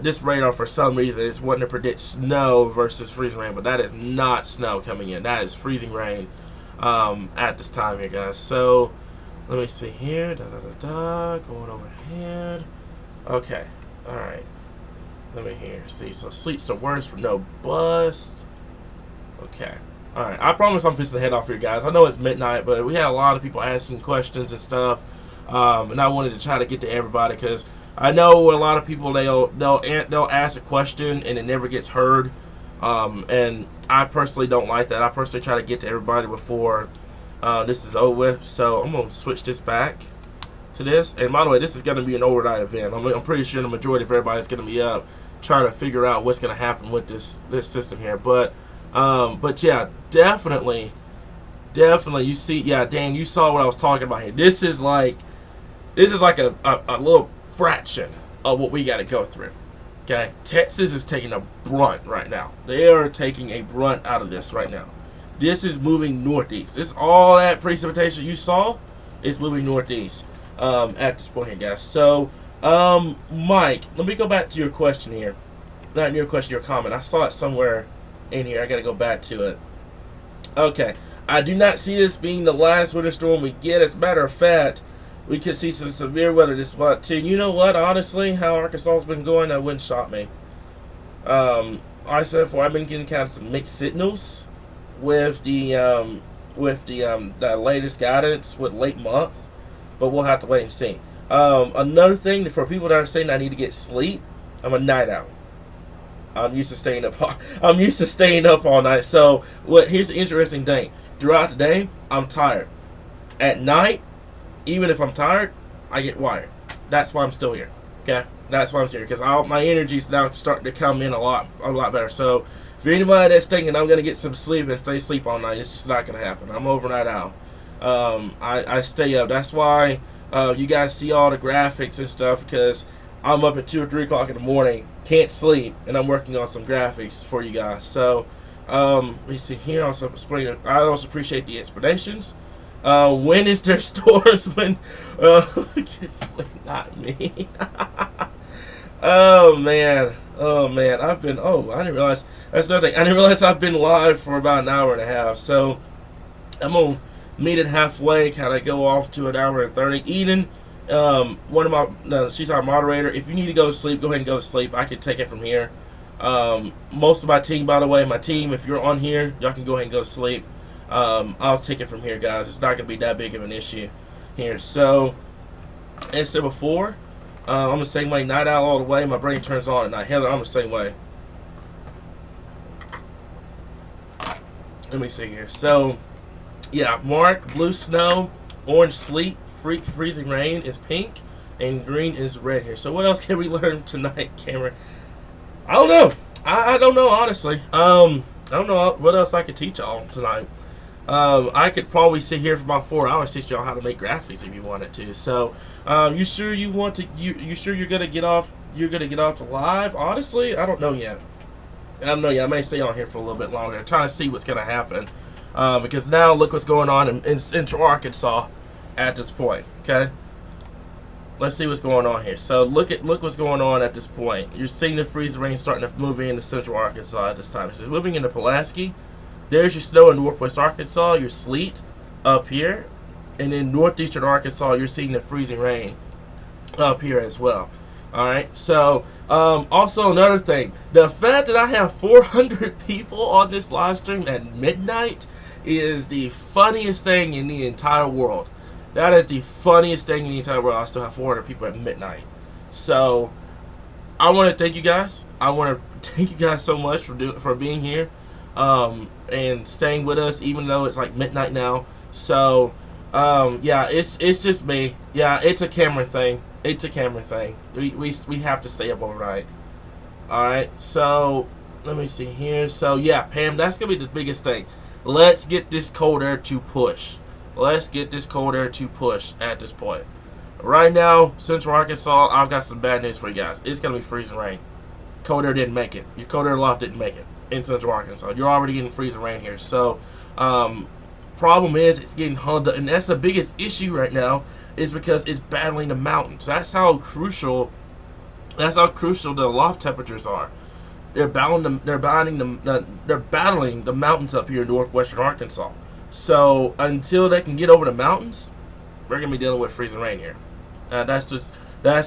this radar for some reason is wanting to predict snow versus freezing rain, but that is not snow coming in. That is freezing rain at this time here, guys. So let me see here. Going over here. Okay, all right. Let me hear. See, so sleet's the worst for no bust. Okay. All right. I promise I'm fixing to head off here, guys. I know it's midnight, but we had a lot of people asking questions and stuff, and I wanted to try to get to everybody because I know a lot of people they'll ask a question and it never gets heard, and I personally don't like that. I personally try to get to everybody before this is over with. So I'm gonna switch this back to this. And by the way, this is gonna be an overnight event. I'm pretty sure the majority of everybody's gonna be up trying to figure out what's gonna happen with this system here. But yeah, definitely you see, yeah, Dan, you saw what I was talking about here. This is like a little fraction of what we got to go through. Okay, Texas is taking a brunt right now. They are taking a brunt out of this right now. This is moving northeast. This all that precipitation you saw is moving northeast at this point here, guys. So, Mike, let me go back to your question here. Not your question, your comment. I saw it somewhere in here. I got to go back to it. Okay, I do not see this being the last winter storm we get. As a matter of fact, we could see some severe weather this month too. You know what? Honestly, how Arkansas's been going, that wouldn't shock me. I said before, I've been getting kind of some mixed signals with the latest guidance with late month, but we'll have to wait and see. Another thing for people that are saying I need to get sleep, I'm a night owl. I'm used to staying up. I'm used to staying up all night. So, here's the interesting thing. Throughout the day, I'm tired. At night, even if I'm tired, I get wired. That's why I'm still here. Okay, that's why I'm here, because my energy's now starting to come in a lot better. So, for anybody that's thinking I'm gonna get some sleep and stay asleep all night, it's just not gonna happen. I'm overnight owl. I stay up. That's why you guys see all the graphics and stuff, because I'm up at 2 or 3 o'clock in the morning, can't sleep, and I'm working on some graphics for you guys. So, let me see here. I also appreciate the explanations. When is there storms? When? Not me. Oh man. I didn't realize. That's another thing. I didn't realize I've been live for about an hour and a half. So I'm gonna meet it halfway. Kind of go off to an hour and 30. Eden, she's our moderator. If you need to go to sleep, go ahead and go to sleep. I can take it from here. Most of my team, by the way, if you're on here, y'all can go ahead and go to sleep. I'll take it from here, guys. It's not going to be that big of an issue here. So, as I said before, I'm the same way. Night owl all the way. My brain turns on at night. Heather, I'm the same way. Let me see here. So, yeah, Mark, blue snow, orange sleet, freezing rain is pink, and green is red here. So, what else can we learn tonight, Cameron? I don't know. I don't know, honestly. I don't know what else I could teach y'all tonight. I could probably sit here for about 4 hours teach y'all how to make graphics if you wanted to. So, you sure you want to? You sure you're gonna get off? You're gonna get off to live? Honestly, I don't know yet. I don't know yet. I may stay on here for a little bit longer, trying to see what's gonna happen. Because now look what's going on in Central Arkansas at this point. Okay. Let's see what's going on here. So look what's going on at this point. You're seeing the freezing rain starting to move into Central Arkansas at this time. It's moving into Pulaski. There's your snow in Northwest Arkansas, your sleet up here, and in Northeastern Arkansas, you're seeing the freezing rain up here as well. All right. So also another thing, the fact that I have 400 people on this live stream at midnight is the funniest thing in the entire world. That is the funniest thing in the entire world. I still have 400 people at midnight. So, I want to thank you guys. I want to thank you guys so much for being here and staying with us, even though it's like midnight now. So, yeah, it's just me. Yeah, it's a camera thing. It's a camera thing. We have to stay up overnight. All right. So, let me see here. So, yeah, Pam, that's gonna be the biggest thing. Let's get this cold air to push. Let's get this cold air to push at this point. Right now, Central Arkansas, I've got some bad news for you guys. It's going to be freezing rain. Cold air didn't make it. Your cold air loft didn't make it in Central Arkansas. You're already getting freezing rain here. So, problem is it's getting hung up. And that's the biggest issue right now is because it's battling the mountains. That's how crucial the loft temperatures are. They're battling the mountains up here in northwestern Arkansas. So until they can get over the mountains, we're gonna be dealing with freezing rain here. That's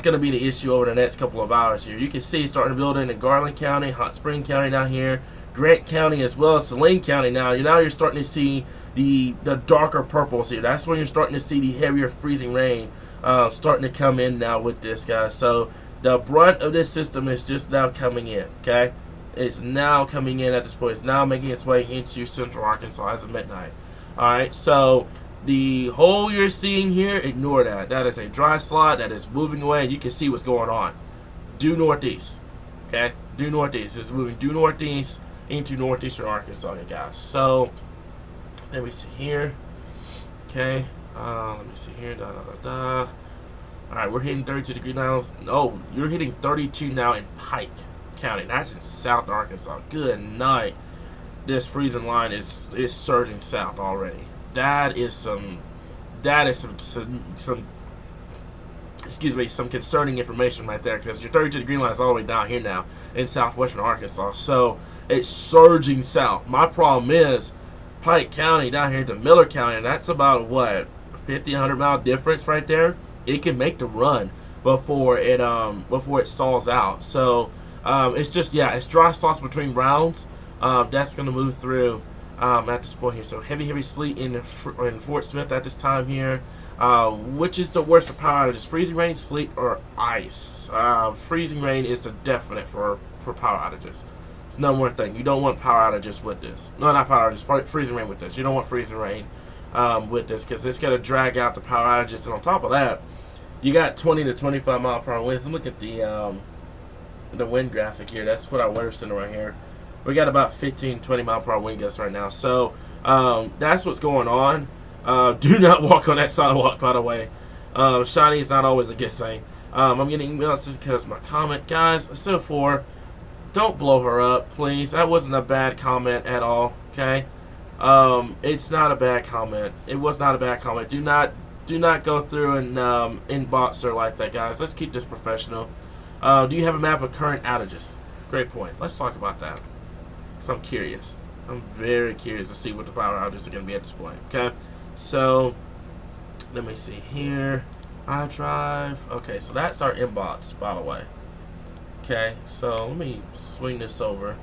gonna be the issue over the next couple of hours here. You can see it's starting to build in Garland County, Hot Spring County down here, Grant County as well as Saline County. Now you're starting to see the darker purples here. That's when you're starting to see the heavier freezing rain starting to come in now with this, guys. So the brunt of this system is just now coming in. Okay, it's now coming in at this point. It's now making its way into Central Arkansas as of midnight. Alright, so the hole you're seeing here, ignore that. That is a dry slot that is moving away, and you can see what's going on. Due northeast. Okay? Due northeast. It's moving due northeast into northeastern Arkansas, you guys. So, let me see here. Okay. Let me see here. Alright, we're hitting 32 degrees now. Oh, you're hitting 32 now in Pike County. That's in South Arkansas. Good night. This freezing line is surging south already. That is some concerning information right there, because your 32-degree line is all the way down here now in southwestern Arkansas. So it's surging south. My problem is Pike County down here to Miller County, and that's about what 50-100 mile difference right there. It can make the run before it stalls out. So it's just, yeah, it's dry slots between rounds. That's going to move through at this point here. So heavy sleet in Fort Smith at this time here. Which is the worst for power outages? Freezing rain, sleet, or ice? Freezing rain is the definite for power outages. It's no more thing. You don't want power outages with this. No, not power outages. Freezing rain with this. You don't want freezing rain with this, because it's going to drag out the power outages. And on top of that, you got 20 to 25 mile per hour winds. Look at the wind graphic here. That's what our weather center right here. We got about 15-20 mile per hour wind gusts right now. So that's what's going on. Do not walk on that sidewalk, by the way. Shiny is not always a good thing. I'm getting emails just because my comment. Guys, so for, don't blow her up, please. That wasn't a bad comment at all, okay? It's not a bad comment. It was not a bad comment. Do not go through and inbox her like that, guys. Let's keep this professional. Do you have a map of current outages? Great point. Let's talk about that. So I'm curious. I'm very curious to see what the power outages are going to be at this point. Okay, so let me see here. iDrive. Okay, so that's our inbox, by the way. Okay, so let me swing this over,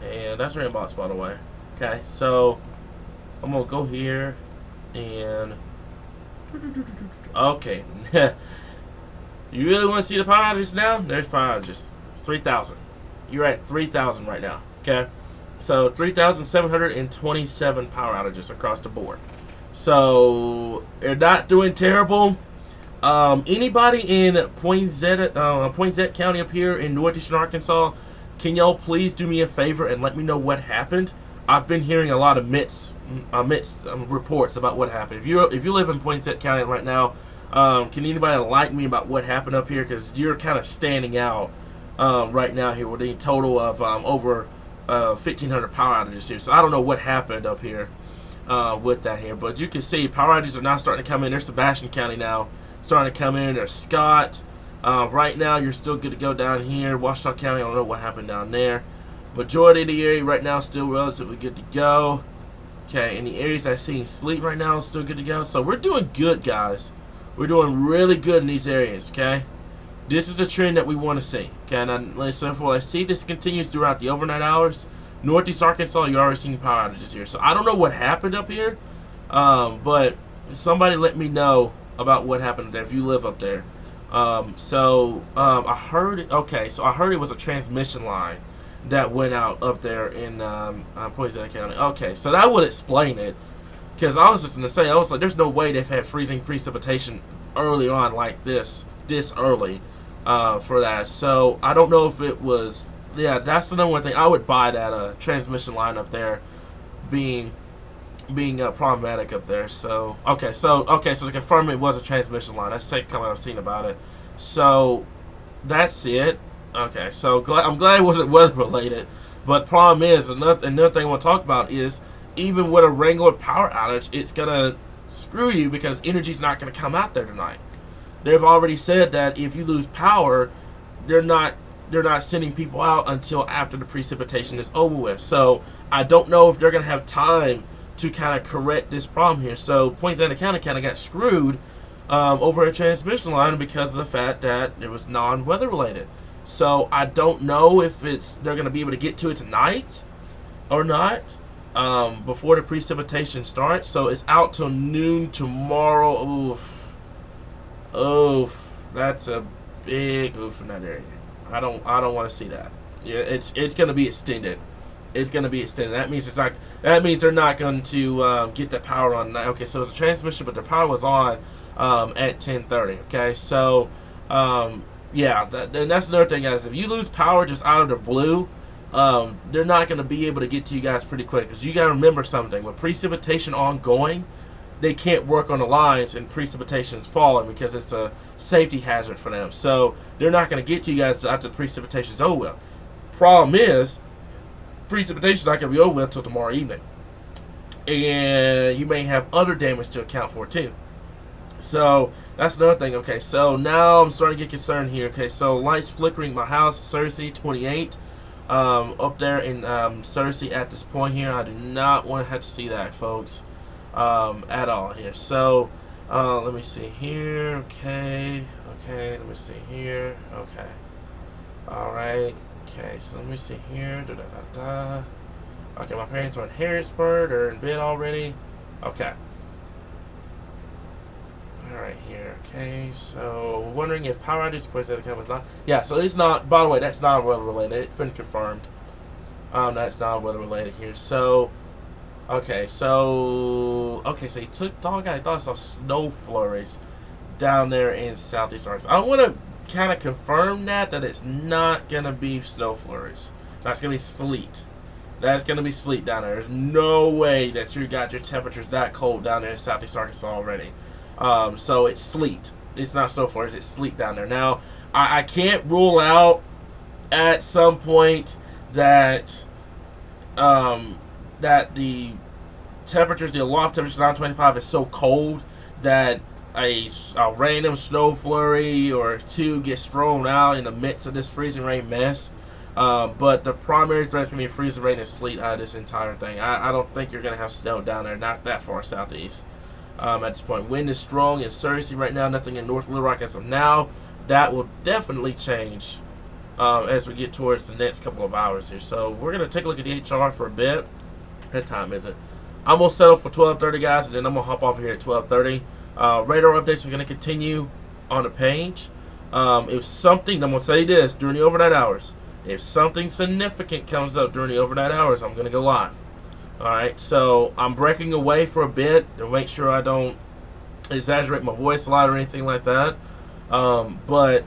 and that's our inbox, by the way. Okay, so I'm gonna go here and okay. You really want to see the power outages now? There's power outages. 3,000. You're at 3,000 right now. Okay. So 3,727 power outages across the board. So they're not doing terrible. Anybody in Poinsett County up here in northeastern Arkansas, can y'all please do me a favor and let me know what happened? I've been hearing a lot of amidst reports about what happened. If you live in Poinsett County right now, can anybody enlighten me about what happened up here? Because you're kind of standing out right now here with a total of over 1,500 power outages here. So I don't know what happened up here with that here, but you can see power outages are now starting to come in. There's Sebastian County now starting to come in. There's Scott. Right now, you're still good to go down here. Washita County, I don't know what happened down there. Majority of the area right now still relatively good to go. Okay, and the areas I see in sleep right now is still good to go. So we're doing good, guys. We're doing really good in these areas, okay? This is the trend that we want to see. Okay, and if I see this continues throughout the overnight hours, Northeast Arkansas, you're already seeing power outages here. So I don't know what happened up here, but somebody let me know about what happened there if you live up there. I heard it. Okay, so I heard it was a transmission line that went out up there in Poinsett County. Okay, so that would explain it. Because I was just going to say, I was like, there's no way they've had freezing precipitation early on like this early for that. So I don't know if it was, yeah, that's the number one thing. I would buy that transmission line up there being problematic up there. So okay, so to confirm it was a transmission line. That's the second comment I've seen about it. So that's it. Okay, so I'm glad it wasn't weather related. But problem is, another thing I want to talk about is, even with a regular power outage, it's gonna screw you because energy's not gonna come out there tonight. They've already said that if you lose power, they're not sending people out until after the precipitation is over with. So I don't know if they're gonna have time to kind of correct this problem here. So Poinsett County kind of got screwed over a transmission line because of the fact that it was non-weather related. So I don't know if they're going to be able to get to it tonight or not before the precipitation starts. So it's out till noon tomorrow. Oof, that's a big oof in that area. I don't want to see that. Yeah, it's going to be extended. It's going to be extended. That means they're not going to get the power on. Okay, so it's a transmission, but the power was on at 10:30. Okay, so yeah, and that's another thing, guys. If you lose power just out of the blue, they're not going to be able to get to you guys pretty quick. Because you got to remember something. With precipitation ongoing, they can't work on the lines and precipitation is falling because it's a safety hazard for them. So they're not going to get to you guys after the precipitation is over with. Problem is, precipitation is not going to be over until tomorrow evening. And you may have other damage to account for too. So that's another thing. Okay, so now I'm starting to get concerned here. Okay, so lights flickering my house, Searcy 28, up there in Searcy at this point here. I do not want to have to see that, folks, at all here. So let me see here. Okay, let me see here. Okay, all right. Okay, so let me see here. Okay, my parents are in Harrisburg or in bed already. Okay. Alright here, okay, so wondering if power outage plays that was not. Yeah, so it's not, by the way, that's not weather related. It's been confirmed. That's not weather related here. So so you took dog. I thought I saw snow flurries down there in southeast Arkansas. I want to kind of confirm that it's not gonna be snow flurries. That's gonna be sleet. That's gonna be sleet down there. There's no way that you got your temperatures that cold down there in southeast Arkansas already. So it's sleet. It's not snow flurries. It's sleet down there. Now, I can't rule out at some point that that the temperatures, the aloft temperatures down 25 is so cold that a random snow flurry or two gets thrown out in the midst of this freezing rain mess. But the primary threat is going to be freezing rain and sleet out of this entire thing. I don't think you're going to have snow down there, not that far southeast. At this point, wind is strong in Searcy right now. Nothing in North Little Rock as of now. That will definitely change as we get towards the next couple of hours here. So we're gonna take a look at the HR for a bit. What time is it? I'm gonna settle for 12:30, guys, and then I'm gonna hop off here at 12:30. Radar updates are gonna continue on the page. If something, I'm gonna say this during the overnight hours. If something significant comes up during the overnight hours, I'm gonna go live. Alright, so I'm breaking away for a bit to make sure I don't exaggerate my voice a lot or anything like that. But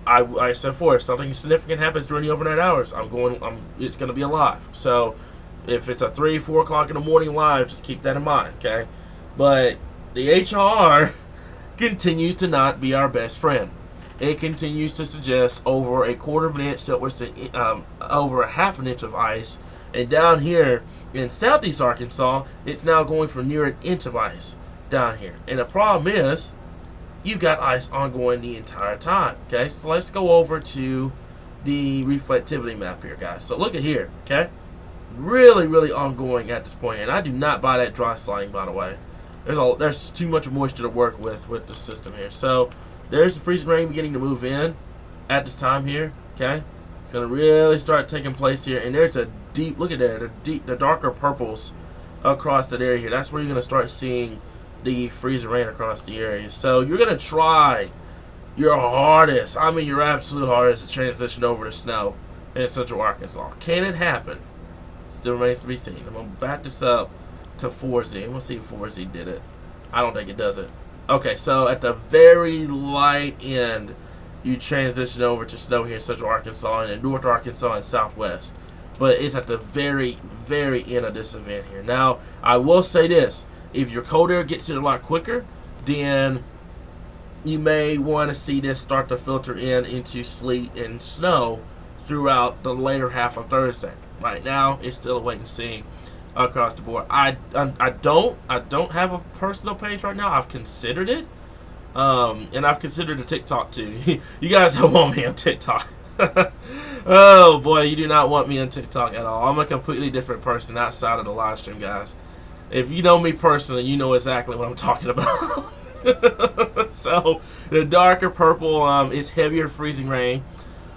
I said if something significant happens during the overnight hours, it's going to be alive. So If it's a 3, 4 o'clock in the morning live, just keep that in mind, okay? But the HRR continues to not be our best friend. It continues to suggest over a quarter of an inch to over a half an inch of ice. And down here in southeast Arkansas, it's now going for near an inch of ice down here. And the problem is, you got ice ongoing the entire time, okay? So let's go over to the reflectivity map here, guys. So look at here, okay? Really, really ongoing at this point. And I do not buy that dry sliding, by the way. There's too much moisture to work with the system here. So there's the freezing rain beginning to move in at this time here, okay? It's going to really start taking place here. And there's a deep, look at there, the darker purples across that area here. That's where you're going to start seeing the freezing rain across the area. So you're going to try your hardest, I mean your absolute hardest, to transition over to snow in central Arkansas. Can it happen? Still remains to be seen. I'm going to back this up to 4Z. We'll see if 4Z did it. I don't think it does it. Okay, so at the very light end, you transition over to snow here in central Arkansas and in north Arkansas and southwest. But it's at the very, very end of this event here. Now, I will say this. If your cold air gets here a lot quicker, then you may want to see this start to filter into sleet and snow throughout the later half of Thursday. Right now, it's still a wait and see across the board. I don't have a personal page right now. I've considered it, and I've considered a TikTok too. You guys don't want me on TikTok. Oh boy, you do not want me on TikTok at all. I'm a completely different person outside of the live stream, guys. If you know me personally, you know exactly what I'm talking about. So the darker purple is heavier freezing rain.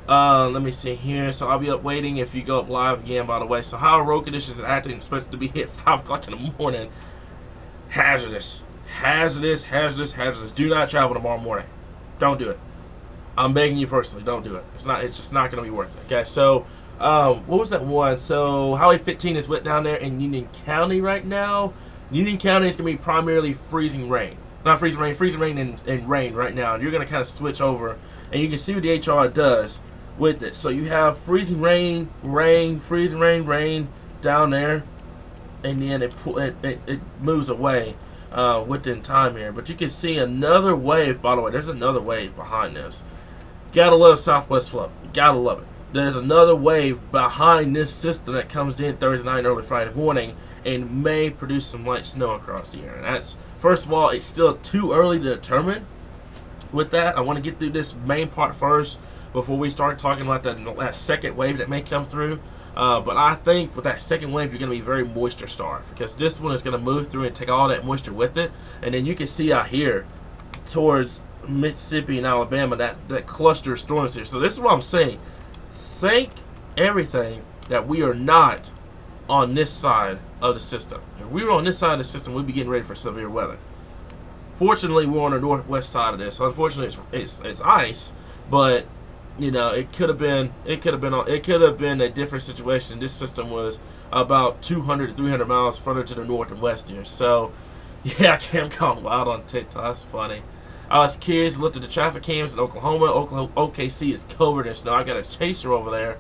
Let me see here. So I'll be up waiting if you go up live again, by the way. So how are road conditions acting? Expected to be hit 5 o'clock in the morning. Hazardous. Hazardous, hazardous, hazardous. Do not travel tomorrow morning. Don't do it. I'm begging you personally, don't do it. It's just not going to be worth it. Okay, so what was that one? So Highway 15 is wet down there in Union County right now. Union County is going to be primarily freezing rain. Not freezing rain, freezing rain and rain right now. And you're going to kind of switch over, and you can see what the HR does with it. So you have freezing rain, rain, freezing rain, rain down there, and then it moves away within time here. But you can see another wave, by the way. There's another wave behind this. Gotta love southwest flow. Gotta love it. There's another wave behind this system that comes in Thursday night and early Friday morning and may produce some light snow across the area. And that's, first of all, it's still too early to determine with that. I want to get through this main part first before we start talking about that second wave that may come through. But I think with that second wave, you're going to be very moisture starved because this one is going to move through and take all that moisture with it. And then you can see out here towards Mississippi and Alabama that cluster of storms here. So this is what I'm saying. Thank everything that we are not on this side of the system. If we were on this side of the system, we'd be getting ready for severe weather. Fortunately, we're on the northwest side of this. Unfortunately, it's ice, but you know it could have been a different situation. This system was about 200 to 300 miles further to the north and west here. So yeah, Cam gone wild on TikTok. That's funny. I was curious, looked at the traffic cams in Oklahoma. OKC is covered in snow. I got a chaser over there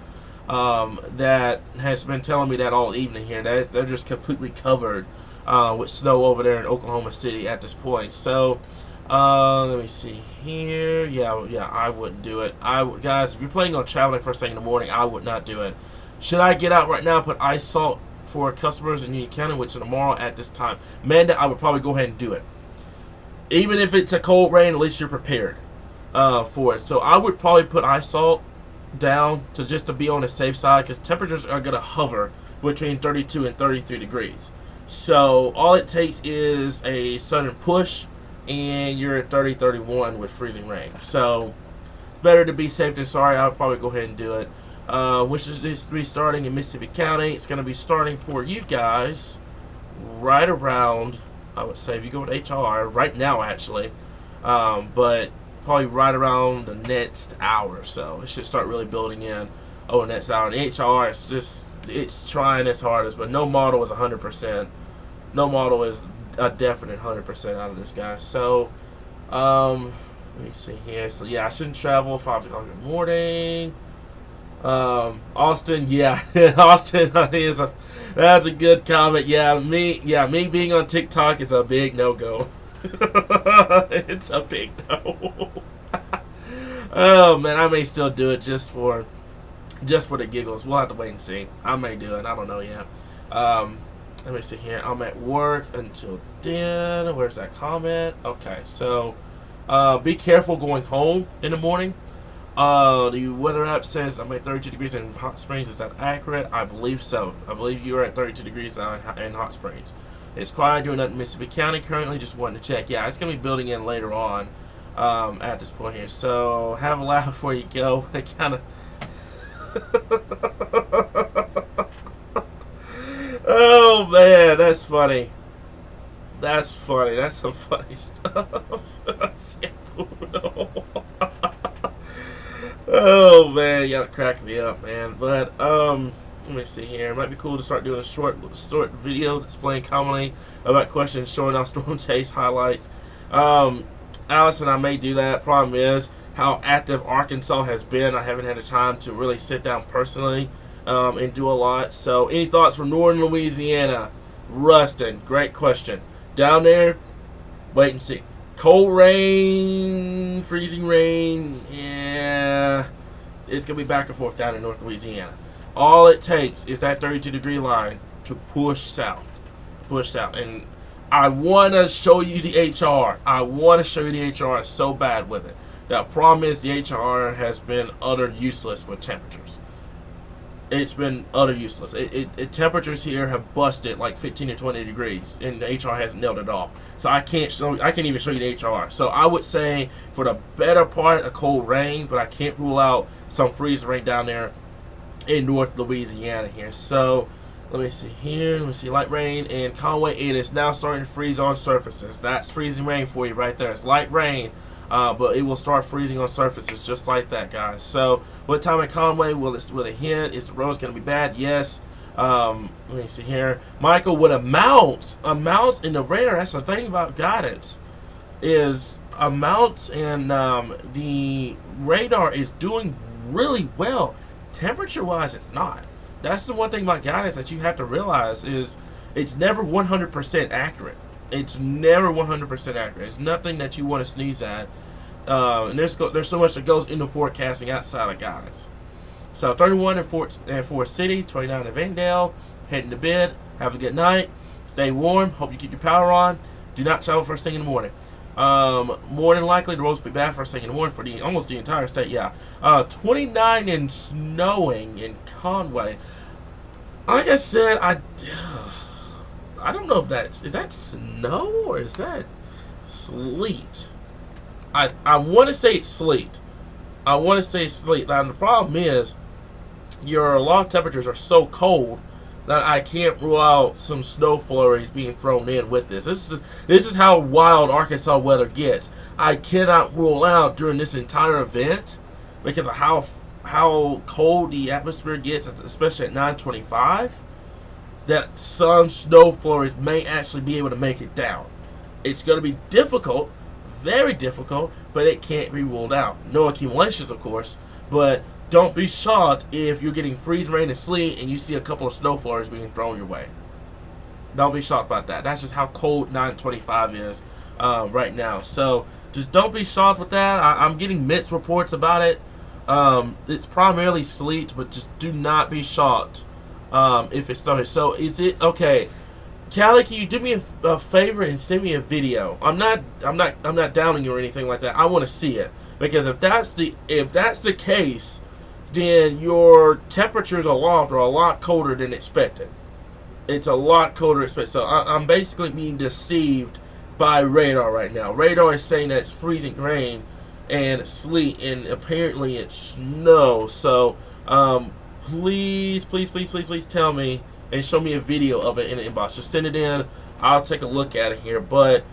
that has been telling me that all evening here. They're just completely covered with snow over there in Oklahoma City at this point. So let me see here. Yeah, I wouldn't do it. Guys, if you're planning on traveling first thing in the morning, I would not do it. Should I get out right now and put ice salt for customers in Union County, which is tomorrow at this time? Amanda, I would probably go ahead and do it. Even if it's a cold rain, at least you're prepared for it. So I would probably put ice salt down to be on the safe side because temperatures are going to hover between 32 and 33 degrees. So all it takes is a sudden push and you're at 30, 31 with freezing rain. So it's better to be safe than sorry. I'll probably go ahead and do it. Which is this to be starting in Mississippi County. It's going to be starting for you guys right around, I would say, if you go with HR right now, actually, but probably right around the next hour or so. It should start really building in over the next hour. And the HR is just, it's trying its hardest, but no model is 100%. No model is a definite 100% out of this guy. So, let me see here. So, yeah, I shouldn't travel 5 o'clock in the morning. Austin, yeah, Austin is that's a good comment. Me being on TikTok is a big no go. It's a big no. Oh man, I may still do it just for the giggles. We'll have to wait and see. I may do it. I don't know yet. Let me see here. I'm at work until then. Where's that comment? Okay, so be careful going home in the morning. The weather app says I'm at 32 degrees in Hot Springs. Is that accurate? I believe so. I believe you are at 32 degrees in Hot Springs. It's quiet doing that in Mississippi County currently. Just wanting to check. Yeah, it's going to be building in later on at this point here. So have a laugh before you go. It kind of... Oh man, that's funny. That's funny. That's some funny stuff. Oh man, y'all crack me up, man. But let me see here. It might be cool to start doing short videos explaining commonly about questions, showing off storm chase highlights. Allison, I may do that. Problem is how active Arkansas has been. I haven't had the time to really sit down personally and do a lot. So any thoughts from northern Louisiana? Rustin, great question. Down there, wait and see. Cold rain, freezing rain, yeah, it's going to be back and forth down in North Louisiana. All it takes is that 32-degree line to push south. And I want to show you the HR. I want to show you the HR so bad with it. The problem is the HR has been utter useless with temperatures. It's been utter useless. Temperatures here have busted like 15 to 20 degrees, and the HR hasn't nailed it off. So I can't even show you the HR. So I would say for the better part, a cold rain, but I can't rule out some freezing rain down there in North Louisiana here. So let me see here. Let me see light rain in Conway. It is now starting to freeze on surfaces. That's freezing rain for you right there. It's light rain. But it will start freezing on surfaces just like that, guys. So, what time in Conway will it hit? Is the roads going to be bad? Yes. Let me see here. Michael, with amounts in the radar, that's the thing about guidance, is amounts and the radar is doing really well. Temperature-wise, it's not. That's the one thing about guidance that you have to realize is it's never 100% accurate. It's never 100% accurate. It's nothing that you want to sneeze at. And there's so much that goes into forecasting outside of guidance. So 31 in Forest City, 29 in Avondale. Heading to bed. Have a good night. Stay warm. Hope you keep your power on. Do not travel first thing in the morning. More than likely, the roads will be bad first thing in the morning for almost the entire state. Yeah. 29 and snowing in Conway. Like I said, I don't know if is that snow or is that sleet? I want to say it's sleet. Now the problem is your low temperatures are so cold that I can't rule out some snow flurries being thrown in with this. This is how wild Arkansas weather gets. I cannot rule out during this entire event because of how cold the atmosphere gets, especially at 9:25. That some snow flurries may actually be able to make it down. It's going to be difficult, very difficult, but it can't be ruled out. No accumulations, of course, but don't be shocked if you're getting freeze rain and sleet and you see a couple of snow flurries being thrown your way. Don't be shocked about that. That's just how cold 9:25 is right now. So just don't be shocked with that. I'm getting mixed reports about it. It's primarily sleet, but just do not be shocked if it's snowing. So is it okay? Callie, can you do me a favor and send me a video? I'm not downing you or anything like that. I want to see it because if that's the case, then your temperatures aloft are a lot colder than expected. It's a lot colder than expected. So I'm basically being deceived by radar right now. Radar is saying that it's freezing rain and sleet, and apparently it's snow. So please tell me and show me a video of it in the inbox. Just send it in. I'll take a look at it here. But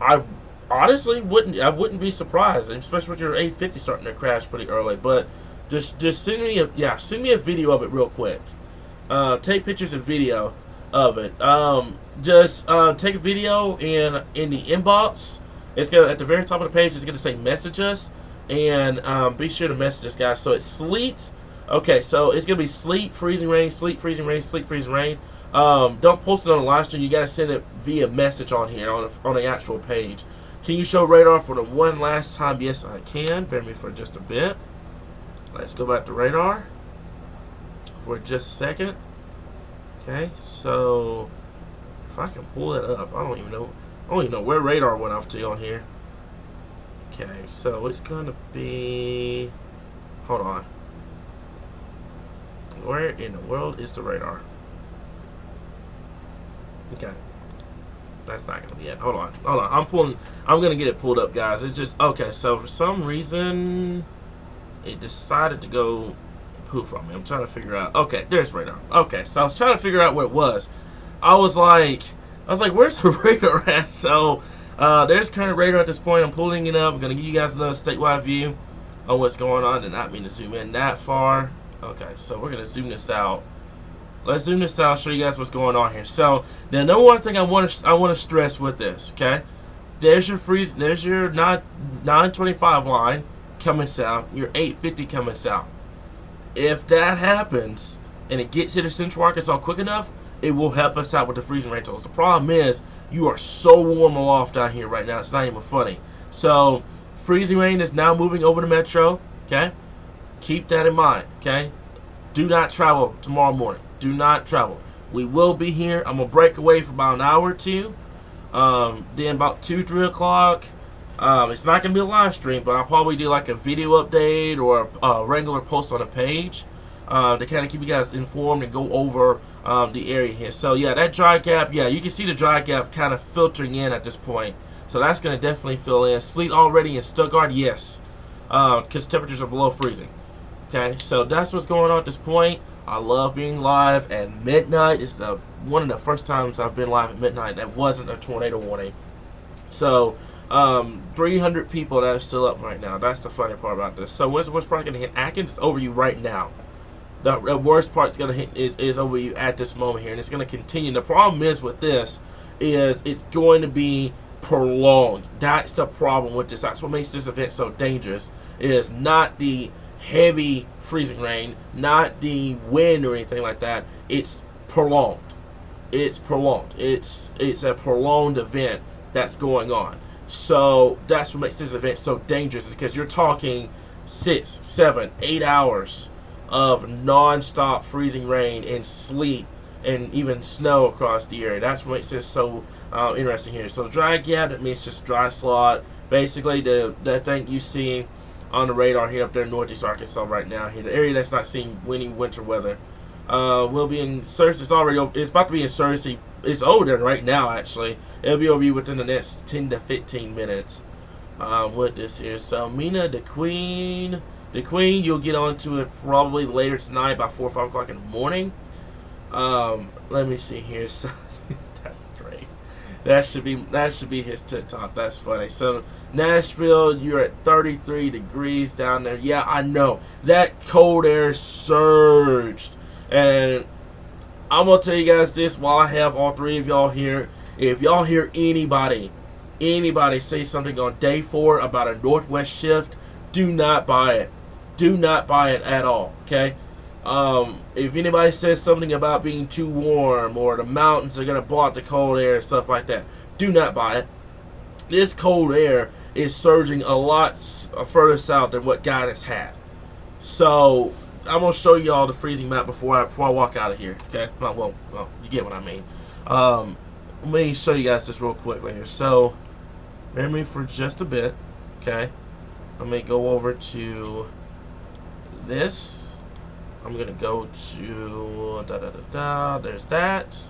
I honestly wouldn't be surprised, especially with your 850 starting to crash pretty early. But just send me a video of it real quick. Take pictures and video of it. Just take a video in the inbox. It's gonna at the very top of the page. It's gonna say message us, and be sure to message us, guys. So it's sleet. Okay, so it's gonna be sleet, freezing rain, sleet, freezing rain, sleet, freezing rain. Don't post it on the live stream. You gotta send it via message on here on the actual page. Can you show radar for the one last time? Yes, I can. Bear with me for just a bit. Let's go back to radar for just a second. Okay, so if I can pull that up, I don't even know where radar went off to on here. Okay, so it's gonna be. Hold on. Where in the world is the radar? Okay. That's not gonna be it. Hold on. I'm gonna get it pulled up, guys. It's just okay, so for some reason it decided to go poof on me. I'm trying to figure out. Okay, there's radar. Okay, so I was trying to figure out where it was. I was like, where's the radar at? So there's current radar at this point. I'm pulling it up. I'm gonna give you guys another statewide view on what's going on. I did not mean to zoom in that far. Okay, so we're gonna zoom this out. Let's zoom this out, show you guys what's going on here. So the number one thing I want to stress with this, okay? There's your 925 line coming south, your 850 coming south. If that happens and it gets into Central Arkansas quick enough, it will help us out with the freezing rain totals. The problem is you are so warm aloft down here right now. It's not even funny. So freezing rain is now moving over the metro, okay? Keep that in mind, okay? Do not travel tomorrow morning. Do not travel. We will be here. I'm going to break away for about an hour or two. Then about 2, 3 o'clock. It's not going to be a live stream, but I'll probably do like a video update or a regular post on the page to kind of keep you guys informed and go over the area here. So, yeah, that dry gap, yeah, you can see the dry gap kind of filtering in at this point. So that's going to definitely fill in. Sleet already in Stuttgart, yes, because temperatures are below freezing. Okay, so that's what's going on at this point. I love being live at midnight. It's one of the first times I've been live at midnight that wasn't a tornado warning. So, 300 people that are still up right now. That's the funny part about this. So, what's probably going to hit Atkins? It's over you right now. The worst part's going to hit is over you at this moment here, and it's going to continue. The problem is with this is it's going to be prolonged. That's the problem with this. That's what makes this event so dangerous. It is not the heavy freezing rain, not the wind or anything like that. It's prolonged. It's prolonged. It's a prolonged event that's going on. So that's what makes this event so dangerous, is because you're talking 6, 7, 8 hours of non-stop freezing rain and sleet and even snow across the area. That's what makes this so interesting here. So dry gap, that means just dry slot. Basically, that thing you see on the radar here up there in northeast Arkansas right now here, the area that's not seeing any winter weather, will be in Searcy. It's about to be in Searcy. It's over there right now, actually. It'll be over you within the next 10 to 15 minutes with this here. So Mina, the Queen, you'll get onto it probably later tonight by 4 or 5 o'clock in the morning. Let me see here. So that's great. That should be his TikTok. That's funny. So Nashville, you're at 33 degrees down there. Yeah, I know. That cold air surged. And I'm going to tell you guys this while I have all three of y'all here. If y'all hear anybody say something on day 4 about a northwest shift, do not buy it. Do not buy it at all, okay? If anybody says something about being too warm or the mountains are going to block the cold air and stuff like that, do not buy it. This cold air is surging a lot further south than what God has had. So I'm going to show you all the freezing map before I walk out of here, okay? Well, you get what I mean. Let me show you guys this real quickly here. So bear me for just a bit, okay? Let me go over to this. I'm going to go to there's that,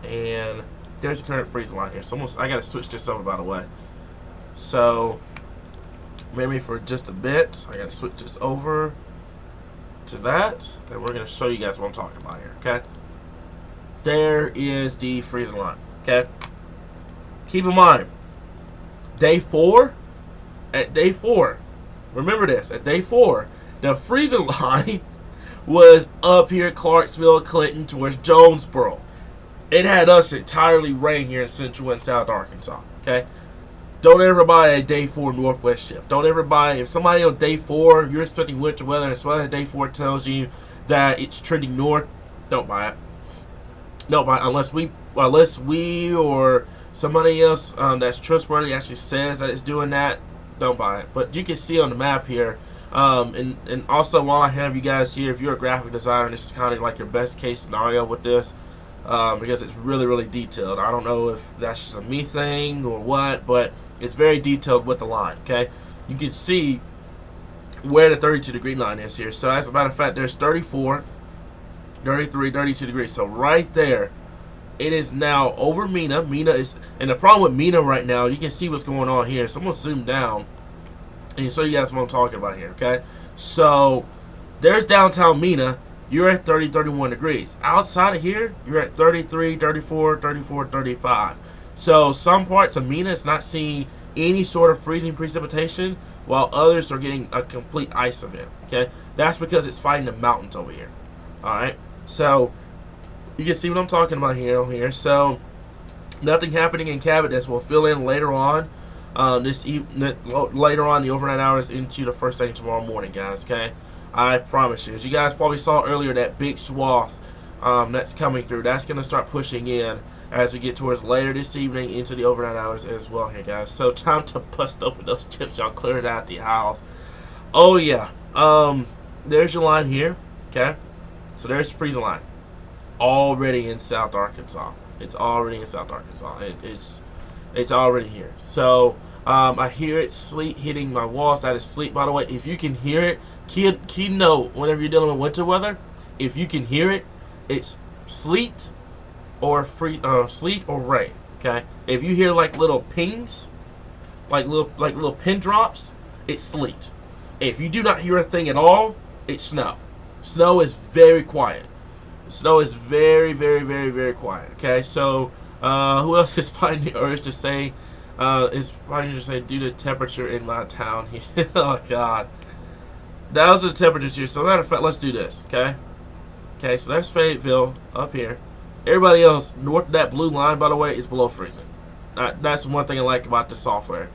and there's the current freeze line here. So I got to switch this over, by the way. So maybe for just a bit, I got to switch this over to that, and we're going to show you guys what I'm talking about here, okay? There is the freezing line, okay? Keep in mind, at day 4, remember this, at day 4, the freezing line was up here at Clarksville, Clinton, towards Jonesboro. It had us entirely rain here in central and south Arkansas, okay? don't ever buy a day 4 northwest shift. Don't ever buy, if somebody on day 4, you're expecting winter weather, and somebody on day 4 tells you that it's trending north, don't buy it. Don't buy it unless we or somebody else that's trustworthy actually says that it's doing that. Don't buy it. But you can see on the map here, and also while I have you guys here, if you're a graphic designer, this is kind of like your best case scenario with this. Because it's really, really detailed. I don't know if that's just a me thing or what, but it's very detailed with the line, okay? You can see where the 32 degree line is here. So as a matter of fact, there's 34, 33, 32 degrees. So right there, it is now over Mina. Mina is, and the problem with Mina right now, you can see what's going on here. So I'm going to zoom down and show you guys what I'm talking about here, okay? So there's downtown Mina. You're at 30, 31 degrees. Outside of here, you're at 33, 34, 34, 35. So some parts of Mina is not seeing any sort of freezing precipitation, while others are getting a complete ice event. Okay, that's because it's fighting the mountains over here. All right, so you can see what I'm talking about here. So nothing happening in Cabot. This will fill in later on. Later on the overnight hours into the first thing tomorrow morning, guys. Okay. I promise you. As you guys probably saw earlier, that big swath that's coming through, that's going to start pushing in as we get towards later this evening into the overnight hours as well here, guys. So time to bust open those chips. Y'all clear it out the house. Oh, yeah. There's your line here, okay? So there's the freezing line. Already in South Arkansas. It's already in South Arkansas. It's already here. So I hear it sleet hitting my walls. That is sleet, by the way. If you can hear it, key note, whenever you're dealing with winter weather, if you can hear it, it's sleet or sleet or rain. Okay. If you hear like little pings, like little pin drops, it's sleet. If you do not hear a thing at all, it's snow. Snow is very quiet. Snow is very, very, very, very quiet. Okay. So who else is finding the urge to say? Due to temperature in my town here. Oh God, that was the temperatures here. So matter of fact, let's do this. Okay, so there's Fayetteville up here. Everybody else north of that blue line, by the way, is below freezing. That's one thing I like about the software.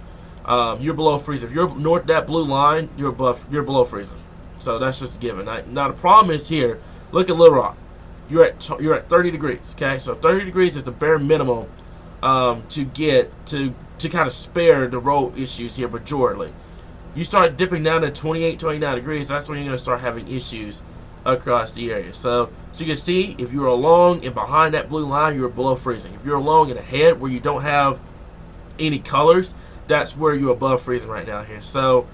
You're below freezing. If you're north of that blue line, you're below freezing. So that's just a given. Now the problem is here. Look at Little Rock. You're at 30 degrees. Okay, so 30 degrees is the bare minimum to get to kind of spare the road issues here majorly. You start dipping down to 28, 29 degrees, that's when you're going to start having issues across the area. So you can see if you're along and behind that blue line, you're below freezing. If you're along and ahead where you don't have any colors, that's where you're above freezing right now here. So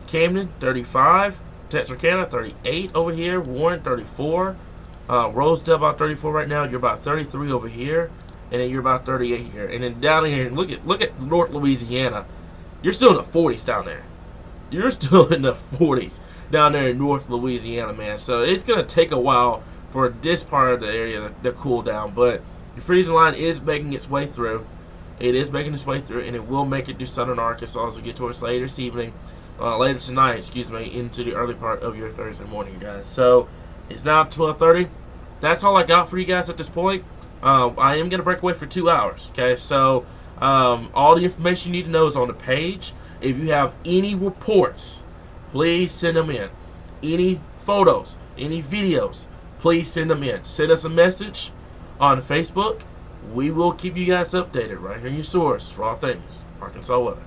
Camden, 35. Texarkana, 38 over here. Warren, 34. Rosedale, about 34 right now. You're about 33 over here. And then you're about 38 here. And then down here, look at North Louisiana. You're still in the 40s down there. You're still in the 40s down there in North Louisiana, man. So it's going to take a while for this part of the area to cool down. But the freezing line is making its way through. It is making its way through, and it will make it to southern Arkansas as we get towards later this evening. Later tonight, into the early part of your Thursday morning, guys. So it's now 12:30. That's all I got for you guys at this point. I am going to break away for 2 hours, okay? So all the information you need to know is on the page. If you have any reports, please send them in. Any photos, any videos, please send them in. Send us a message on Facebook. We will keep you guys updated right here in your source for all things Arkansas weather.